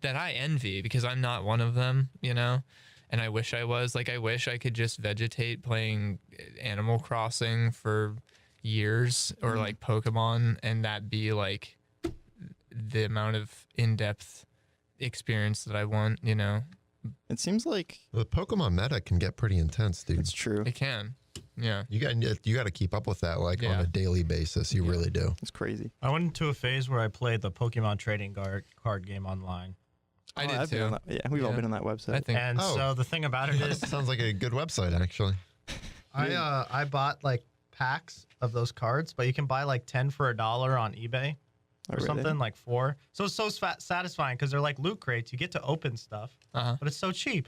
that I envy because I'm not one of them, and I wish I was. Like, I wish I could just vegetate playing Animal Crossing for years or like Pokemon and that be like the amount of in-depth experience that I want, It seems like The Pokemon meta can get pretty intense, dude. it's true. It can. Yeah. You got to keep up with that like on Yeah. a daily basis. You really do. It's crazy. I went into a phase where I played the Pokemon trading card game online. I Oh, did I've been too. on that- yeah, we've all Yeah. been on that website. I think. And Oh. so the thing about it is, Sounds like a good website, actually. I bought like packs of those cards, but you can buy like 10 for $1 on eBay Oh, or really? something, like 4. So it's so satisfying because they're like loot crates. You get to open stuff, Uh-huh. but it's so cheap.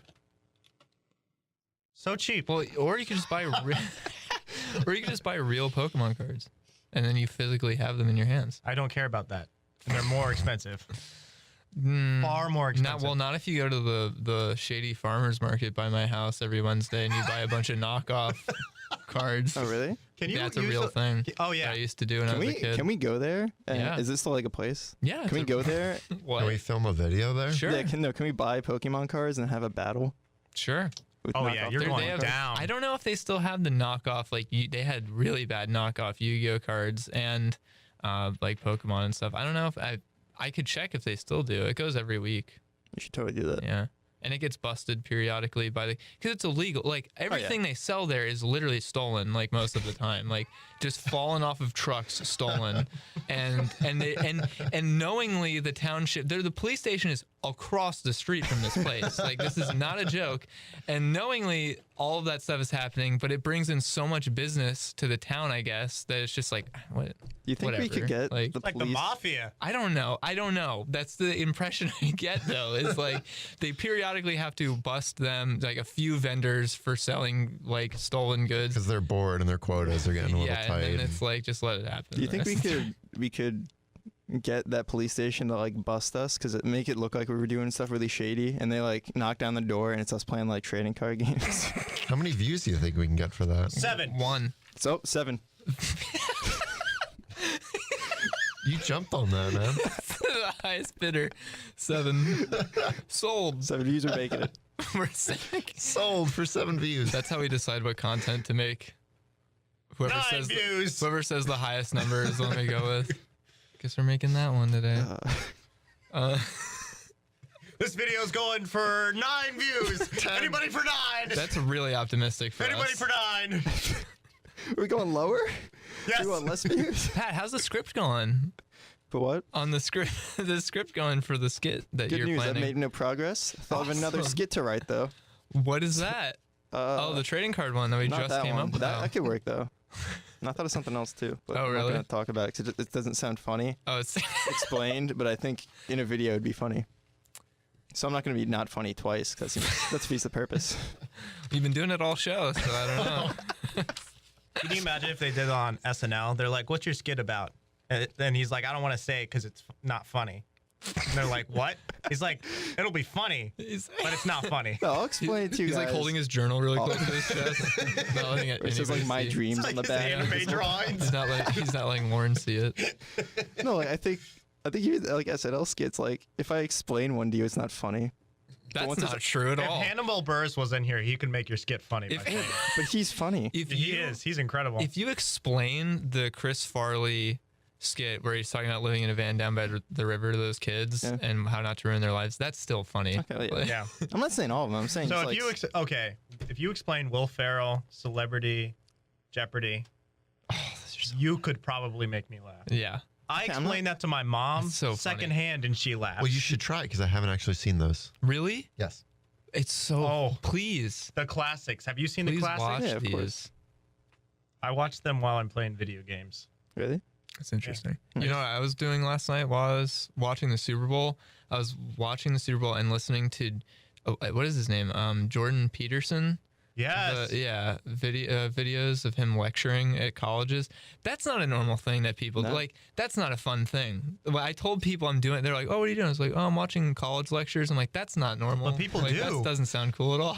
So cheap. Well, or you could just buy or you could just buy real Pokemon cards and then you physically have them in your hands. I don't care about that. And they're more expensive. Mm, Far more expensive. not if you go to the shady farmers market by my house every Wednesday and you buy a bunch of knockoff cards. Oh, really? Can you That's a use real thing. Oh that yeah. I used to do when I was a kid. Can we go there? Yeah. Is this still like a place? Yeah. Can we go there? What? Can we film a video there? Sure. Yeah. Can we buy Pokemon cards and have a battle? Sure. With Oh, yeah, knockoff you're They Pokemon going have- cards? down. I don't know if they still have the knockoff. Like they had really bad knockoff Yu-Gi-Oh cards and like Pokemon and stuff. I don't know if I could check if they still do. It goes every week. You should totally do that. Yeah. and it gets busted periodically by because it's illegal. Like everything they sell there is literally stolen. Like most of the time, like just fallen off of trucks, stolen, and knowingly the township, the police station is across the street from this place. Like this is not a joke, and knowingly all of that stuff is happening, but it brings in so much business to the town, I guess, that it's just like what. You think whatever. we could get like the Like the police? mafia. I don't know. That's the impression I get, though. Is like they periodically have to bust them, like a few vendors for selling like stolen goods. Because they're bored and their quotas are getting a little Yeah, tight. and then it's like just let it happen. Do you think we could get that police station to like bust us? Because it make it look like we were doing stuff really shady, and they like knock down the door, and it's us playing like trading card games. How many views do you think we can get for that? 7. One. So 7. You jumped on that, man. The highest bidder, 7. Sold. 7 views are making it. We're sick. Sold for 7 views. That's how we decide what content to make. Whoever 9 says views. whoever says the highest number is the one we go with. Guess we're making that one today. This video's going for 9 views. Anybody for 9? That's really optimistic for Anybody us. for 9? Are we going lower? Yes. We want less views? Pat, how's the script going? For what? On the script, the script going for the skit that Good you're news. planning. I made no progress. Thought of another Awesome. skit to write though. What is that? Oh, the trading card one that we Not just that came one. up with. That could work though. And I thought of something else too. But Oh, I'm really? not gonna talk about it because it doesn't sound funny Oh, it's explained. But I think in a video it'd be funny. So I'm not gonna be not funny twice because that defeats the purpose. you've been doing it all show, so I don't know. Can you imagine if they did it on SNL? They're like, "What's your skit about?" And then he's like, "I don't want to say it because it's not funny." And they're like, "What?" He's like, "It'll be funny, He's, but it's not funny." No, I'll explain it to you he's guys. like holding his journal really close to his chest. Not letting It says like anybody my see. dreams It's on like the his back. anime drawings. He's not letting Lauren see it. No, like I think you like SNL skits. Like if I explain one to you, it's not funny. That's once not it's- true at If all. Hannibal Buress was in here, he could make your skit funny. If- by saying it. But he's funny. If He you, is. He's incredible. If you explain the Chris Farley skit where he's talking about living in a van down by the river to those kids Yeah. and how not to ruin their lives, that's still funny. Okay, But- yeah. I'm not saying all of them. I'm saying So just if like, you if you explain Will Ferrell, Celebrity, Jeopardy, you could probably make me laugh. Yeah. I Okay, I'm explained that to my mom That's so funny. secondhand, and she laughed. Well, you should try it because I haven't actually seen those. Really? Yes. It's so. Oh. Please. The classics. Have you seen Please the classics? watch Yeah, of these. course. I watch them while I'm playing video games. really? That's interesting. You know what I was doing last night while I was watching the Super Bowl? I was watching the Super Bowl and listening to, what is his name? Jordan Peterson. Yes. Videos of him lecturing at colleges. That's not a normal thing that people do. No. Like. That's not a fun thing. When I told people I'm doing it, they're like, "Oh, what are you doing?" I was like, "Oh, I'm watching college lectures." I'm like, "That's not normal." But people like, do. That doesn't sound cool at all.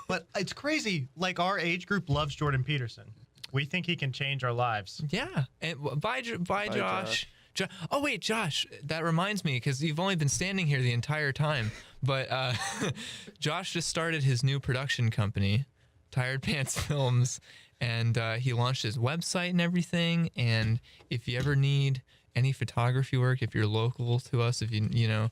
But it's crazy. Like, our age group loves Jordan Peterson. We think he can change our lives. Yeah. And bye, Bye, Josh. Oh wait, Josh. That reminds me because you've only been standing here the entire time. But Josh just started his new production company, Tired Pants Films, and he launched his website and everything. And if you ever need any photography work, if you're local to us, if you know.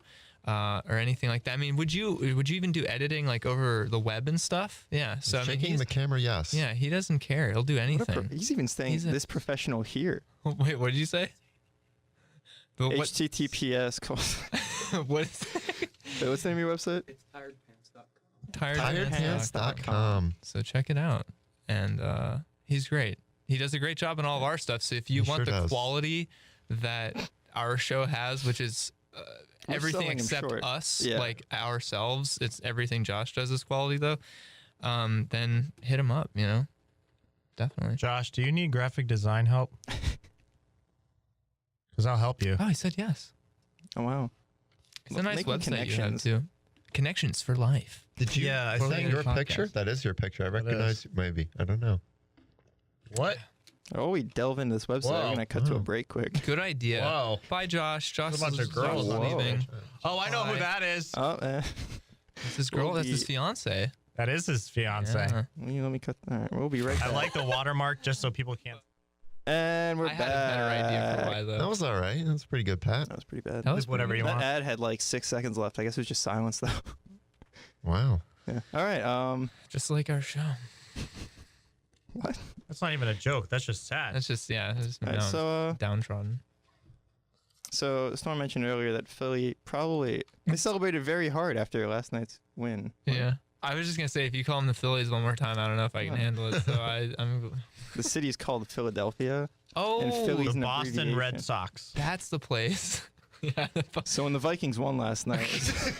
Or anything like that. I mean, would you even do editing like over the web and stuff? Yeah. So I mean, Shaking the camera, yes. yeah, he doesn't care. He'll do anything. He's even saying He's a- this professional here. Wait, what did you say? But what? HTTPS. What? Wait, what's the name of your website? Tiredpants. Tiredpants.com. So check it out, and he's great. He does a great job on all of our stuff. So if you He want sure the does. quality that our show has, which is We're everything selling him except short. us, Yeah. like ourselves, it's everything Josh does is quality though. Then hit him up. You know, definitely. Josh, do you need graphic design help? Because I'll help you. Oh, he said yes. Oh wow. It's a nice Making website you have connections. too. Connections for life. Did you? Yeah, I is that think- your podcast. picture? That is your picture. I recognize you. Maybe. I don't know. What? Oh, we delve into this website. Whoa. We're gonna cut to a Wow. break quick. Good idea. Whoa. Bye, Josh. Josh There's a bunch of girls. Josh is Whoa. leaving. Oh, I know who Bye. that is. Oh, That's his girl. We'll That's his be- fiance. That is his fiance. Yeah. let me cut. All right, we'll be right back. I like the watermark just so people can't. And we're I back. had a better idea for why That though. was all right. That was pretty good, Pat. That was pretty bad. That was Whatever pretty you good. That want. ad had like 6 seconds left. I guess it was just silence though. Wow. Yeah. All right. Just like our show. What? That's not even a joke. That's just sad. That's just it's All right, so downtrodden. Storm mentioned earlier that Philly they celebrated very hard after last night's win. Yeah. I was just gonna say, if you call them the Phillies one more time, I don't know if I can handle it. So I'm. The city is called Philadelphia. Oh, And Philly's the an Boston abbreviation. Red Sox. that's the place. Yeah. So when the Vikings won last night,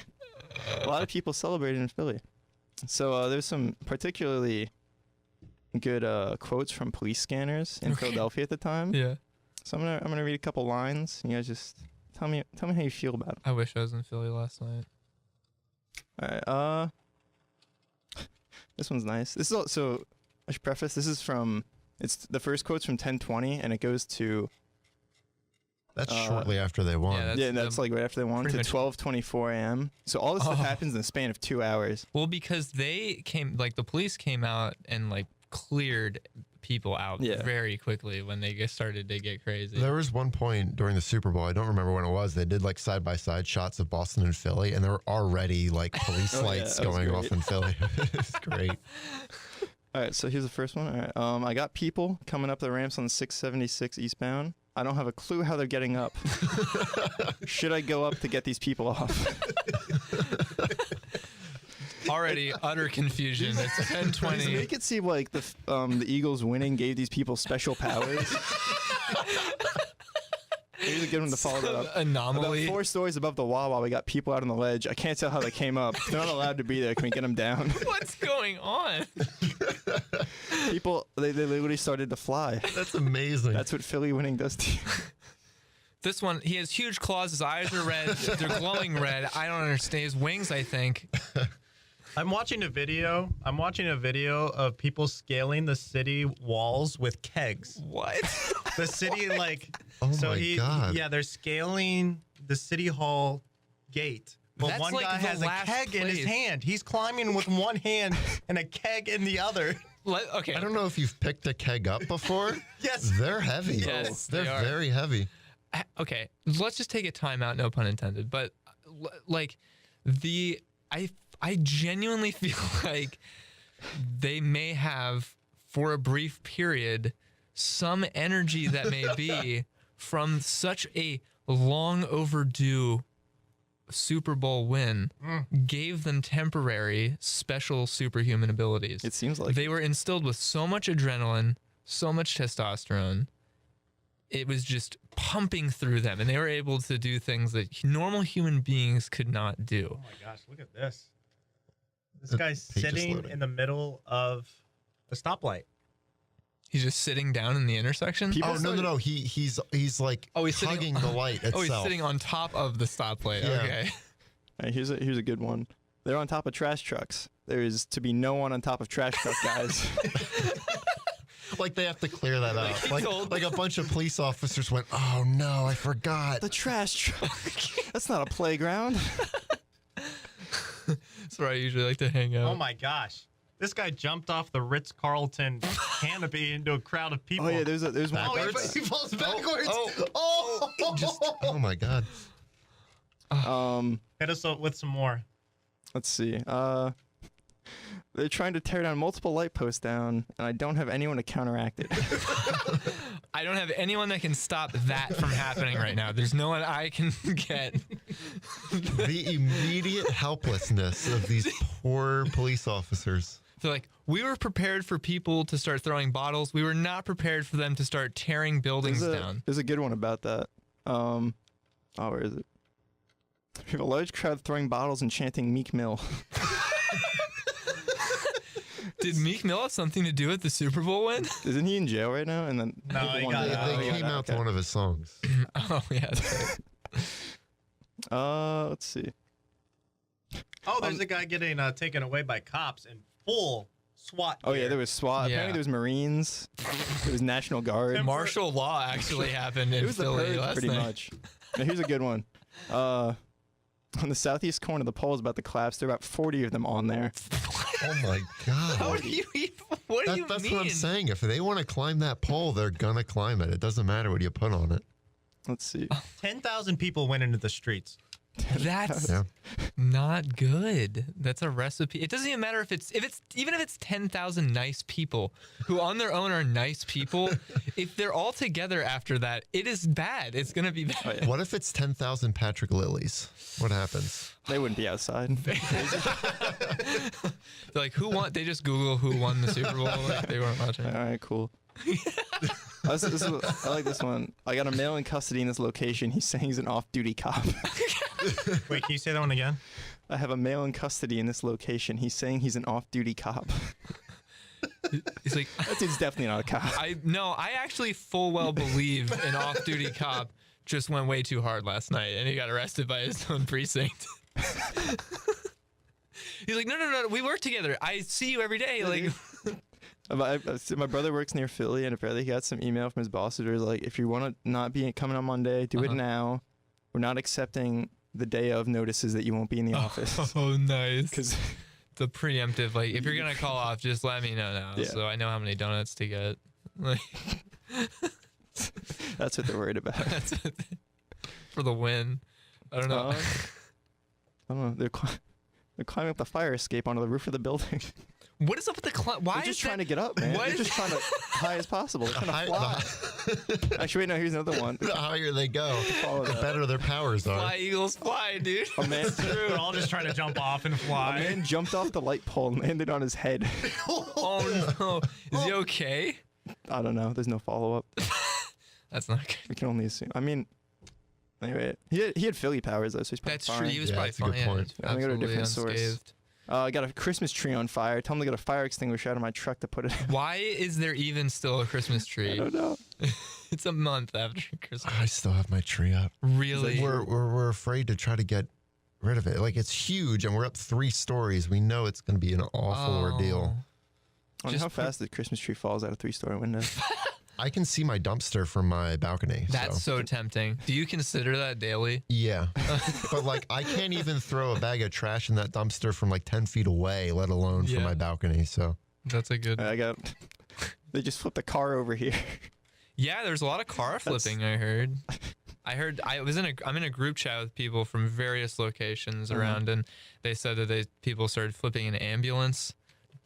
a lot of people celebrated in Philly. So there's some particularly good quotes from police scanners in Philadelphia at the time. Yeah. So I'm gonna read a couple lines. And you guys just tell me how you feel about it. I wish I was in Philly last night. All right. This one's nice. This is also, I should preface, this is from, it's the first quote's from 10:20, and it goes to That's shortly after they won. Yeah, that's like right after they won, to pretty much- 12:24 a.m. So all this stuff happens in the span of 2 hours. Well, because they came, like the police came out and like cleared people out very quickly when they started to get crazy. There was one point during the Super Bowl, I don't remember when it was, they did like side-by-side shots of Boston and Philly, and there were already like police lights that was going great. off in Philly. It's great. All right, so here's the first one. All right, I got people coming up the ramps on 676 eastbound. I don't have a clue how they're getting up. Should I go up to get these people off? Already utter confusion. It's Just 10:20. make it seem like the Eagles winning gave these people special powers. Here's a good one to follow that up. Anomaly. About 4 stories above the wall while we got people out on the ledge. I can't tell how they came up. They're not allowed to be there. Can we get them down? What's going on? People, they literally started to fly. That's amazing. That's what Philly winning does to you. This one, he has huge claws. His eyes are red. They're glowing red. I don't understand. His wings, I think. I'm watching a video of people scaling the city walls with kegs. What? The city, like, Oh so my God. yeah, they're scaling the city hall gate. But That's one like guy the has a last keg in his place. hand. He's climbing with one hand and a keg in the other. Okay. I don't know if you've picked a keg up before. Yes. They're heavy. Yes, They're they are. very heavy. Okay, let's just take a time out, no pun intended. But like I genuinely feel like they may have, for a brief period, some energy that may be from such a long overdue Super Bowl win gave them temporary special superhuman abilities. It seems like They were instilled with so much adrenaline, so much testosterone. It was just pumping through them, and they were able to do things that normal human beings could not do. Oh my gosh, look at this. This The guy's page is sitting loading. in the middle of a stoplight. He's just sitting down in the intersection. People Oh no! He's like He's sitting- hugging the light itself. Oh, he's sitting on top of the stoplight. Yeah. Okay. All right, here's a good one. They're on top of trash trucks. There is to be no one on top of trash truck guys. Like they have to clear that out. he told- Like a bunch of police officers went, "Oh no, I forgot." The trash truck. That's not a playground. That's where I usually like to hang out. Oh my gosh. This guy jumped off the Ritz-Carlton canopy into a crowd of people. Oh yeah, there's one. Oh, Backwards? he falls backwards. Oh, oh my God. Hit us up with some more. Let's see. They're trying to tear down multiple light posts down, and I don't have anyone to counteract it. I don't have anyone that can stop that from happening right now. There's no one I can get. The immediate helplessness of these poor police officers. They're like, we were prepared for people to start throwing bottles. We were not prepared for them to start tearing buildings down. There's a good one about that. Where is it? We have a large crowd throwing bottles and chanting Meek Mill. Did Meek Mill have something to do with the Super Bowl win? Isn't he in jail right now? And then No, he got They, out. they came out to one of his songs. Oh, yeah. That's right. Let's see. Oh, there's a guy getting taken away by cops in full SWAT Oh yeah, gear. there was SWAT. Yeah. Apparently there was Marines. There was National Guard. Martial law actually happened in It was the Philly purge, last pretty night. much. Now, here's a good one. On the southeast corner, the pole is about to collapse. There are about 40 of them on there. Oh my God. How do you even, what do you That's mean? what I'm saying. If they want to climb that pole, they're gonna climb it. It doesn't matter what you put on it. Let's see. 10,000 people went into the streets. That's Yeah. not good. That's a recipe. It doesn't even matter if it's 10,000 nice people who on their own are nice people. If they're all together after that, it is bad. It's gonna be bad. Oh, yeah. What if it's 10,000 Patrick Lilies? What happens? They wouldn't be outside. They're like, who won? They just Google who won the Super Bowl. Like, they weren't watching. All right, cool. I like this one. I got a male in custody in this location. He's saying he's an off-duty cop. Wait, can you say that one again? I have a male in custody in this location. He's saying he's an off-duty cop. He's like, That dude's definitely not a cop. I actually full well believe an off-duty cop just went way too hard last night and he got arrested by his own precinct. He's like, no, we work together. I see you every day. Like, My brother works near Philly, and apparently he got some email from his boss that was like, if you want to not be coming on Monday, do it now. We're not accepting the day of notices that you won't be in the office. oh, nice. Because The preemptive, like, if you're gonna call off, just let me know now, Yeah. so I know how many donuts to get. Like, that's what they're worried about. that's what for the win. I don't know. I don't know. They're climbing up the fire escape onto the roof of the building. What is up with the why They're is just that? trying to get up, man. What They're is- just trying to high as possible. They're trying to fly. Actually, wait, no. Here's another one. The higher they go, Follow the that. better their powers are. Fly Eagles fly, dude. A man, We're all just trying to jump off and a fly. man jumped off the light pole and landed on his head. Oh no, is he okay? I don't know. There's no follow up. That's not good. We can only assume. I mean, anyway, he had Philly powers though, so he's probably That's fine. true. He was Yeah, probably that's a good fine. point. I'm gonna go to a Absolutely different source. unscathed. I got a Christmas tree on fire. Tell him to get a fire extinguisher out of my truck to put it. Why is there even still a Christmas I tree? don't know. It's a month after Christmas. I still have my tree up. Really? We're afraid to try to get rid of it. Like, it's huge, and we're up 3 stories. We know it's going to be an awful ordeal. I wonder Just how put- fast the Christmas tree falls out of 3-story window. I can see my dumpster from my balcony. That's so tempting. Do you consider that daily? Yeah. But, like, I can't even throw a bag of trash in that dumpster from, like, 10 feet away, let alone from Yeah. my balcony. So, That's a good. They just flipped a car over here. Yeah, there's a lot of car flipping. I heard. I'm in a group chat with people from various locations around, and they said that people started flipping an ambulance.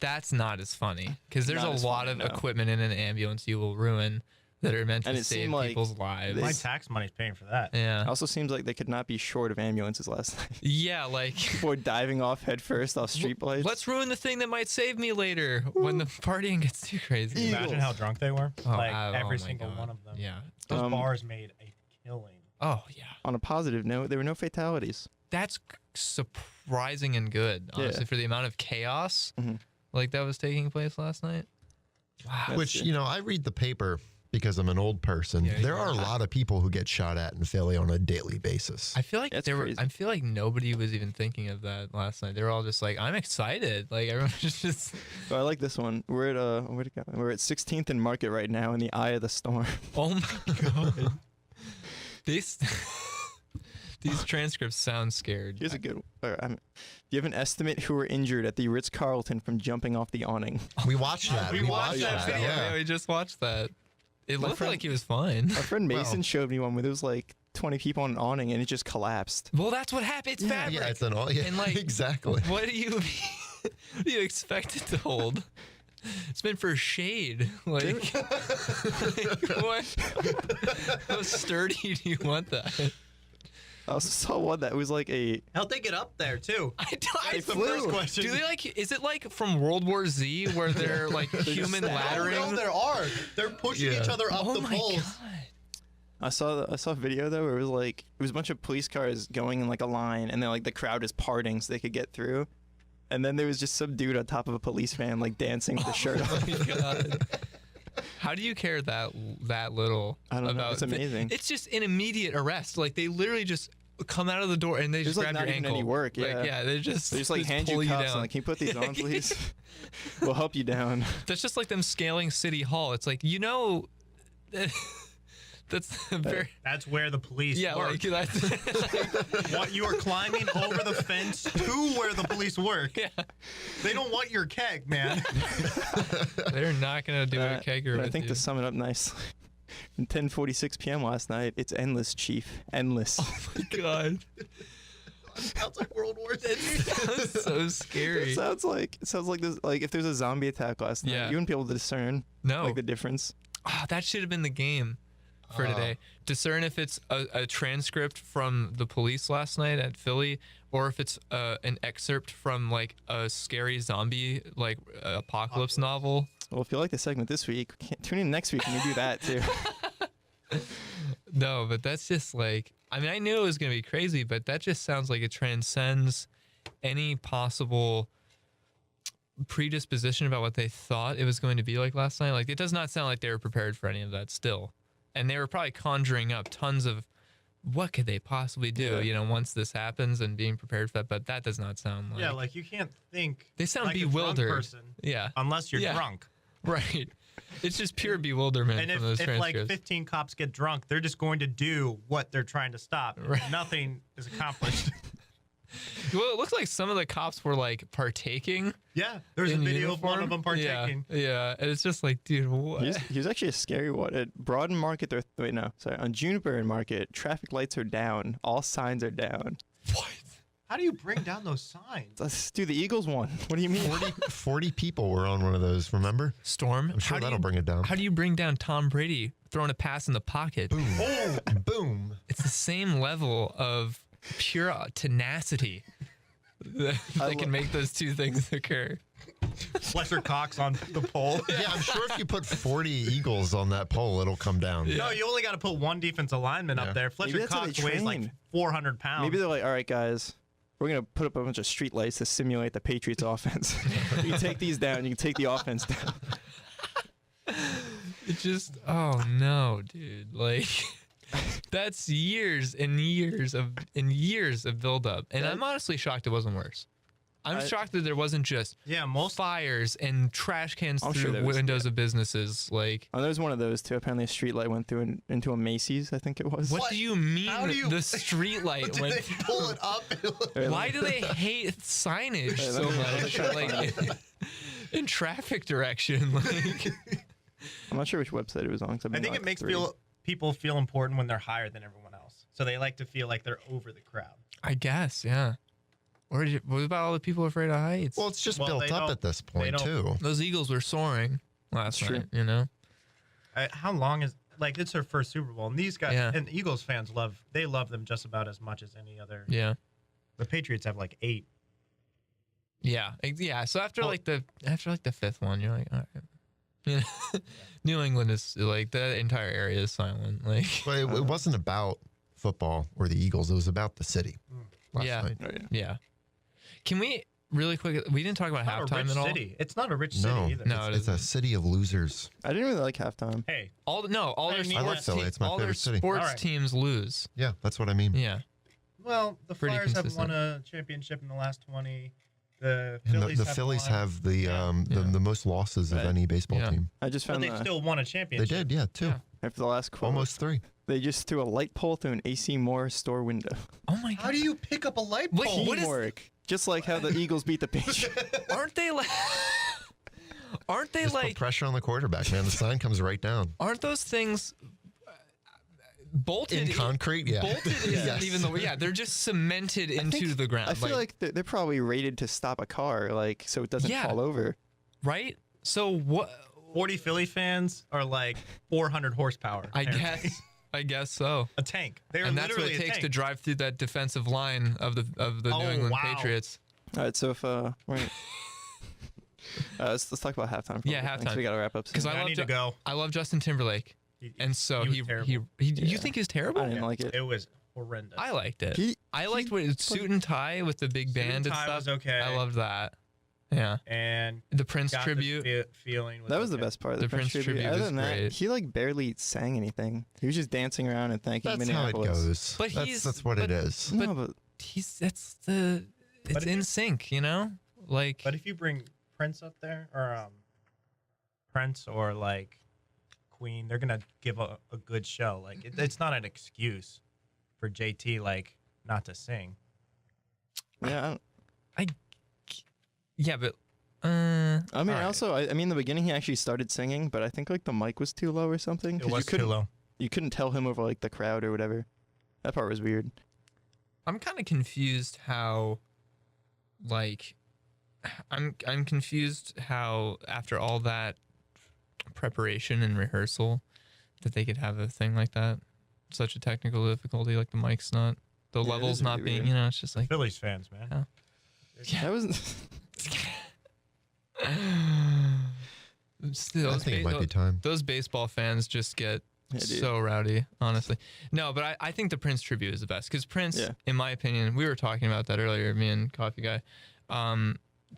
That's not as funny because there's Not a as lot funny, of no. equipment in an ambulance you will ruin that are meant And to it save seemed like people's lives. My tax money's paying for that. Yeah. It also seems like they could not be short of ambulances last night. Yeah, like People were diving off head first off street lights. let's ruin the thing that might save me later when the partying gets too crazy. Can you imagine how drunk they were? Oh, Like oh every my single God. one of them. Yeah. Those bars made a killing. Oh yeah. On a positive note, there were no fatalities. That's surprising and good, honestly, Yeah. for the amount of chaos Mhm. like that was taking place last night. Wow. That's which, it. you know, I read the paper because I'm an old person. Yeah, There you are a are. lot of people who get shot at in Philly on a daily basis. I feel like That's I crazy. feel like nobody was even thinking of that last night. They were all just like, "I'm excited!" Like everyone was just. So I like this one. We're at where'd it go? We're at 16th and Market right now in the eye of the storm. Oh my god. These transcripts sound scared. Here's a good. Do you have an estimate who were injured at the Ritz Carlton from jumping off the awning? We watched that. We watched that video. Yeah. Yeah, we just watched that. It My looked friend- like he was fine. My friend Mason Well- showed me one where there was like 20 people on an awning and it just collapsed. Well, that's what happened. It's fabric. Yeah, it's an all. Yeah, And, like, exactly. What do you what do you expect it to hold? It's meant for shade. Like what? How sturdy do you want that? I also saw one that was like a. How'd they get up there too? I That's the flew. first question. Do they like? Is it like from World War Z where they're like human laddering? No, there are. They're pushing Yeah. each other up Oh the my poles. god! I saw a video though where it was a bunch of police cars going in like a line and then like the crowd is parting so they could get through, and then there was just some dude on top of a police van like dancing with his shirt off. Oh my god! How do you care that little? I don't know. about It's amazing. It's just an immediate arrest. Like they literally just come out of the door and they just There's, like, grab not your even ankle. any work, Like, yeah. yeah, they just They just like hand you pull cuffs down. and like, can you put these on, please? We'll help you down. That's just like them scaling City Hall. It's like, you know, that's very, That's where the police yeah, work. like that's, What, you are climbing over the fence to where the police work. yeah. They don't want your keg, man. They're not going to do a But kegger I with think you. to sum it up nicely, from 10:46 p.m. last night, it's endless, Chief. Endless. Oh my God. Sounds like World War II. It sounds so scary. It sounds like this. Like if there's a zombie attack last night, Yeah. you wouldn't be able to discern No. like the difference. Oh, that should have been the game for today. Discern if it's a transcript from the police last night at Philly, or if it's an excerpt from like a scary zombie like apocalypse novel. Well, if you like the segment this week, tune in next week and we do that too. No, but that's just like, I mean, I knew it was going to be crazy, but that just sounds like it transcends any possible predisposition about what they thought it was going to be like last night. Like, it does not sound like they were prepared for any of that still. And they were probably conjuring up tons of what could they possibly do, Yeah. you know, once this happens and being prepared for that. But that does not sound like. Yeah, like you can't think. They sound like a drunk bewildered. person Yeah. unless you're Yeah. drunk. Right. It's just pure bewilderment And from those if like transcripts. 15 cops get drunk, they're just going to do what they're trying to stop. Right. Nothing is accomplished. Well, it looks like some of the cops were like partaking. Yeah, there's a in video of one uniform. of them partaking. Yeah, and it's just like, dude, what? He's actually a scary one. At Broad Market, on Juniper and Market, traffic lights are down. All signs are down. What? How do you bring down those signs? Dude, the Eagles won. What do you mean? 40 people were on one of those, remember? Storm. I'm sure how do that'll you, bring it down. How do you bring down Tom Brady throwing a pass in the pocket? Boom. Oh, boom. It's the same level of pure tenacity that can make those two things occur. Fletcher Cox on the pole. Yeah, I'm sure if you put 40 Eagles on that pole, it'll come down. No, you only got to put one defensive lineman Yeah. up there. Fletcher that's how Cox they weighs like train. 400 pounds. Maybe they're like, all right, guys, we're going to put up a bunch of street lights to simulate the Patriots offense. You can take these down. You can take the offense down. It just, oh no, dude. Like, that's years and years of buildup. And I'm honestly shocked it wasn't worse. I'm shocked that there wasn't just most fires and trash cans I'm through sure there was, windows of businesses. Like, Oh, there's one of those too. Apparently, a street light went through into a Macy's, I think it was. what do you mean How do you- the street light Did went? they pull it up? Why do they hate signage so much? Like, in traffic direction, like. I'm not sure which website it was on. 'cause I've I been think on it makes three. people feel important when they're higher than everyone else. So they like to feel like they're over the crowd. I guess, yeah. Or what about all the people afraid of heights? Well, it's just Well, built they up don't- at this point, don't- too. Those Eagles were soaring last That's true. night, you know? How long is like it's their first Super Bowl, and these guys Yeah. and Eagles fans love them just about as much as any other. Yeah. The Patriots have like 8. Yeah. Yeah. So after Well- like the fifth one, you're like, all right. You know? New England is like, that entire area is silent. Like, But it wasn't about football or the Eagles. It was about the city last Yeah. night. Oh, yeah. yeah. Can we really quick? We didn't talk about Not a halftime rich at all. city. It's not a rich No. city either. No, it It's a isn't. city of losers. I didn't really like halftime. Hey, All their I mean, I like sports Philly. It's my all their favorite city. sports All right. teams lose. Yeah, that's what I mean. Yeah. well, the Pretty Flyers have consistent. won a championship in the last 20. The And Phillies, the Phillies won, have the Yeah. the most losses of Right. any baseball Yeah. team. I just but found they still won a They championship. did, yeah, 2. Yeah. after the last quote, Almost 3. they just threw a light pole through an AC Moore store window. Oh my God. How do you pick up a light Wait, pole? what is- Teamwork. Just like how the Eagles beat the Patriots. Aren't they like? Aren't they Just put like? pressure on the quarterback, man. The sign comes right down. Aren't those things bolted In concrete, yeah. Bolted isn't Yes. even the yeah. They're just cemented into the ground. I feel like they're probably rated to stop a car, like so it doesn't Yeah. fall over. right. So what? 40 Philly fans are like 400 horsepower. I apparently. guess. I guess so. A tank. They're And that's what literally it takes a to tank. drive through that defensive line of the Oh, New England wow. Patriots. All right, so if right. Let's talk about halftime. For Yeah, a little bit, 'cause halftime. We gotta wrap up. Because Soon. I I love need to go. I love Justin Timberlake, and so he was he terrible. You Yeah. think he's I terrible? didn't like it. It was horrendous. I liked it. He- I liked what suit and tie with the big Suit and band and tie stuff. was okay. I loved that. Yeah, and the Prince got tribute. the feeling. That was the okay. best part. The Prince tribute Other was than that, great. he like barely sang anything. He was just dancing around and thanking That's how it Minneapolis. goes. But That's what it is. No, but It's But in sync, you know. Like, But if you bring Prince up there, or Prince or like Queen, they're gonna give a good show. Like it's not an excuse for JT like not to sing. yeah, yeah, but I mean, all right. also, I mean, in the beginning he actually started singing, but I think like the mic was too low or something. It 'cause was you couldn't, too low. You couldn't tell him over like the crowd or whatever. That part was weird. I'm kind of confused how, like, I'm confused how after all that preparation and rehearsal that they could have a thing like that. Such a technical difficulty, like the mic's not, the Yeah, it levels is not really being, weird. it's just like. Phillies fans, man. That was Still, I think it might be time. those baseball fans just get Yeah, dude. so rowdy, honestly. No, but I think the Prince tribute is the best because Prince, Yeah. in my opinion, we were talking about that earlier, me and Coffee Guy.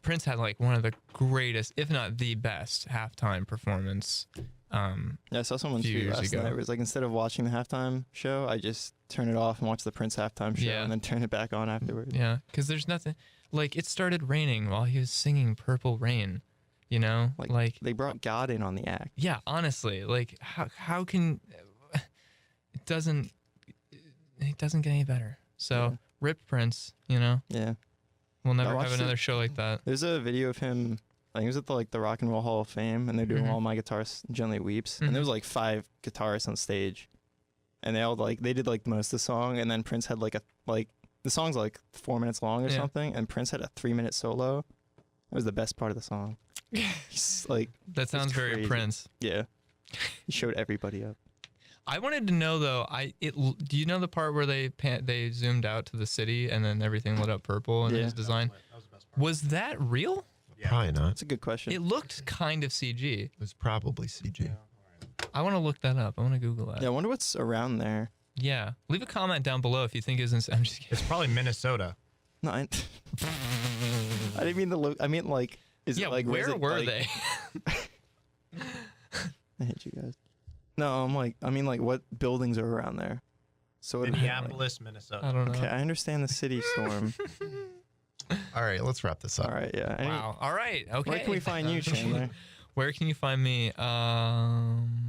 Prince had like one of the greatest, if not the best, halftime performance. Yeah, I saw someone Few tweet years last ago. night. It was like instead of watching the halftime show, I just turn it off and watch the Prince halftime show, Yeah. and then turn it back on afterwards. Yeah, because there's nothing like it started raining while he was singing "Purple Rain," you know, like They brought God in on the act. yeah, honestly, like how can it doesn't get any better. So Yeah. rip Prince, you know, Yeah. we'll I never have watched another it. show like that. There's a video of him. I think it was at the Rock and Roll Hall of Fame, and they're doing Mhm. All My Guitars Gently Weeps, and there was like 5 guitarists on stage, and they all they did like most of the song, and then Prince had the song's like 4 minutes long or Yeah. something, and Prince had a 3-minute solo. It was the best part of the song. He's like, That sounds very crazy. Prince. yeah, he showed everybody up. I wanted to know though. Do you know the part where they zoomed out to the city and then everything lit up purple in Yeah. his design? Was that real? Probably not. That's a good question. It looked kind of CG. It was probably CG. I want to look that up. I want to Google that. Yeah, I wonder what's around there. Yeah. Leave a comment down below if you think isn't. I'm just kidding. It's probably Minnesota. No, I didn't mean the look. I mean like, is Yeah. it like Where were they? I hate you guys. No, I mean like what buildings are around there? So it'd be, like- Minneapolis, Minnesota. I don't know. Okay, I understand the city storm. All right, let's wrap this up. All right, yeah. Wow. All right. Okay. Where can we find you, Chandler? Where can you find me?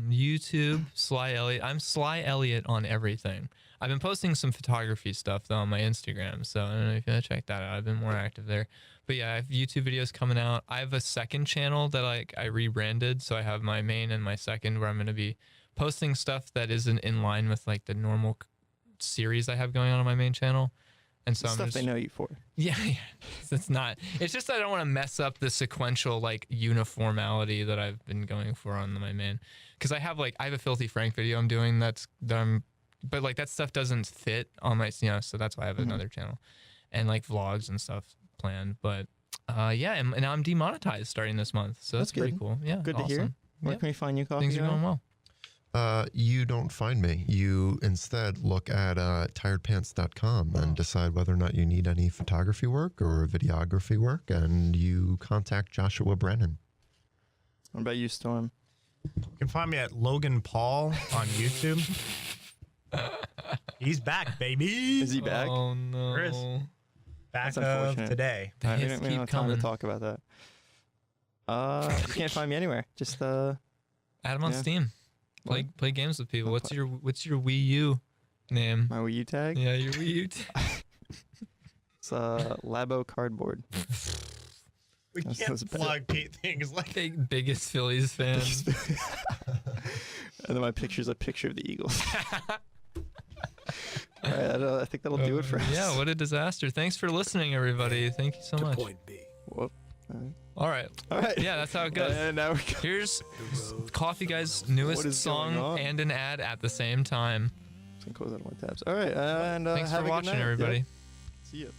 YouTube, Sly Elliott. I'm Sly Elliott on everything. I've been posting some photography stuff though on my Instagram, so I don't know if you want to check that out. I've been more active there. But yeah, I have YouTube videos coming out. I have a second channel that I rebranded, so I have my main and my second where I'm going to be posting stuff that isn't in line with like the normal series I have going on my main channel. And so I'm Stuff just, they know you for. yeah, it's not. It's just that I don't want to mess up the sequential like uniformity that I've been going for on my main, because I have a Filthy Frank video I'm doing but like that stuff doesn't fit on my, so that's why I have another channel, and like vlogs and stuff planned. But yeah, and now I'm demonetized starting this month, so that's That's pretty good. cool. Yeah, Good to hear. awesome. Where Yeah. can we find you, Coffee Things are Guy? going well. You don't find me. You instead look at tiredpants.com and decide whether or not you need any photography work or videography work, and you contact Joshua Brennan. What about you, Storm? You can find me at Logan Paul on YouTube. He's back, baby. Is he back? Oh no. Chris. Back That's of unfortunate. today. The All right, we hits don't keep have time coming. to talk about that. You can't find me anywhere. Just Add them on Yeah. Steam. Play games with people. What's your Wii U name? my Wii U tag. Yeah, your Wii U. It's Labo Cardboard. We That's- can't that's bad. plug things like Biggest Phillies fan. And then my picture's a picture of the Eagles. All right, I think that'll do it for us. Yeah, what a disaster. Thanks for listening, everybody. Thank you so much. Whoop. All right. All right. Yeah, that's how it goes. And now we go. Here's Coffee Guy's What newest is song going on? and an ad at the same time. Close out more tabs. All right, and Thanks have for a good watching, night. everybody. Yep. See you.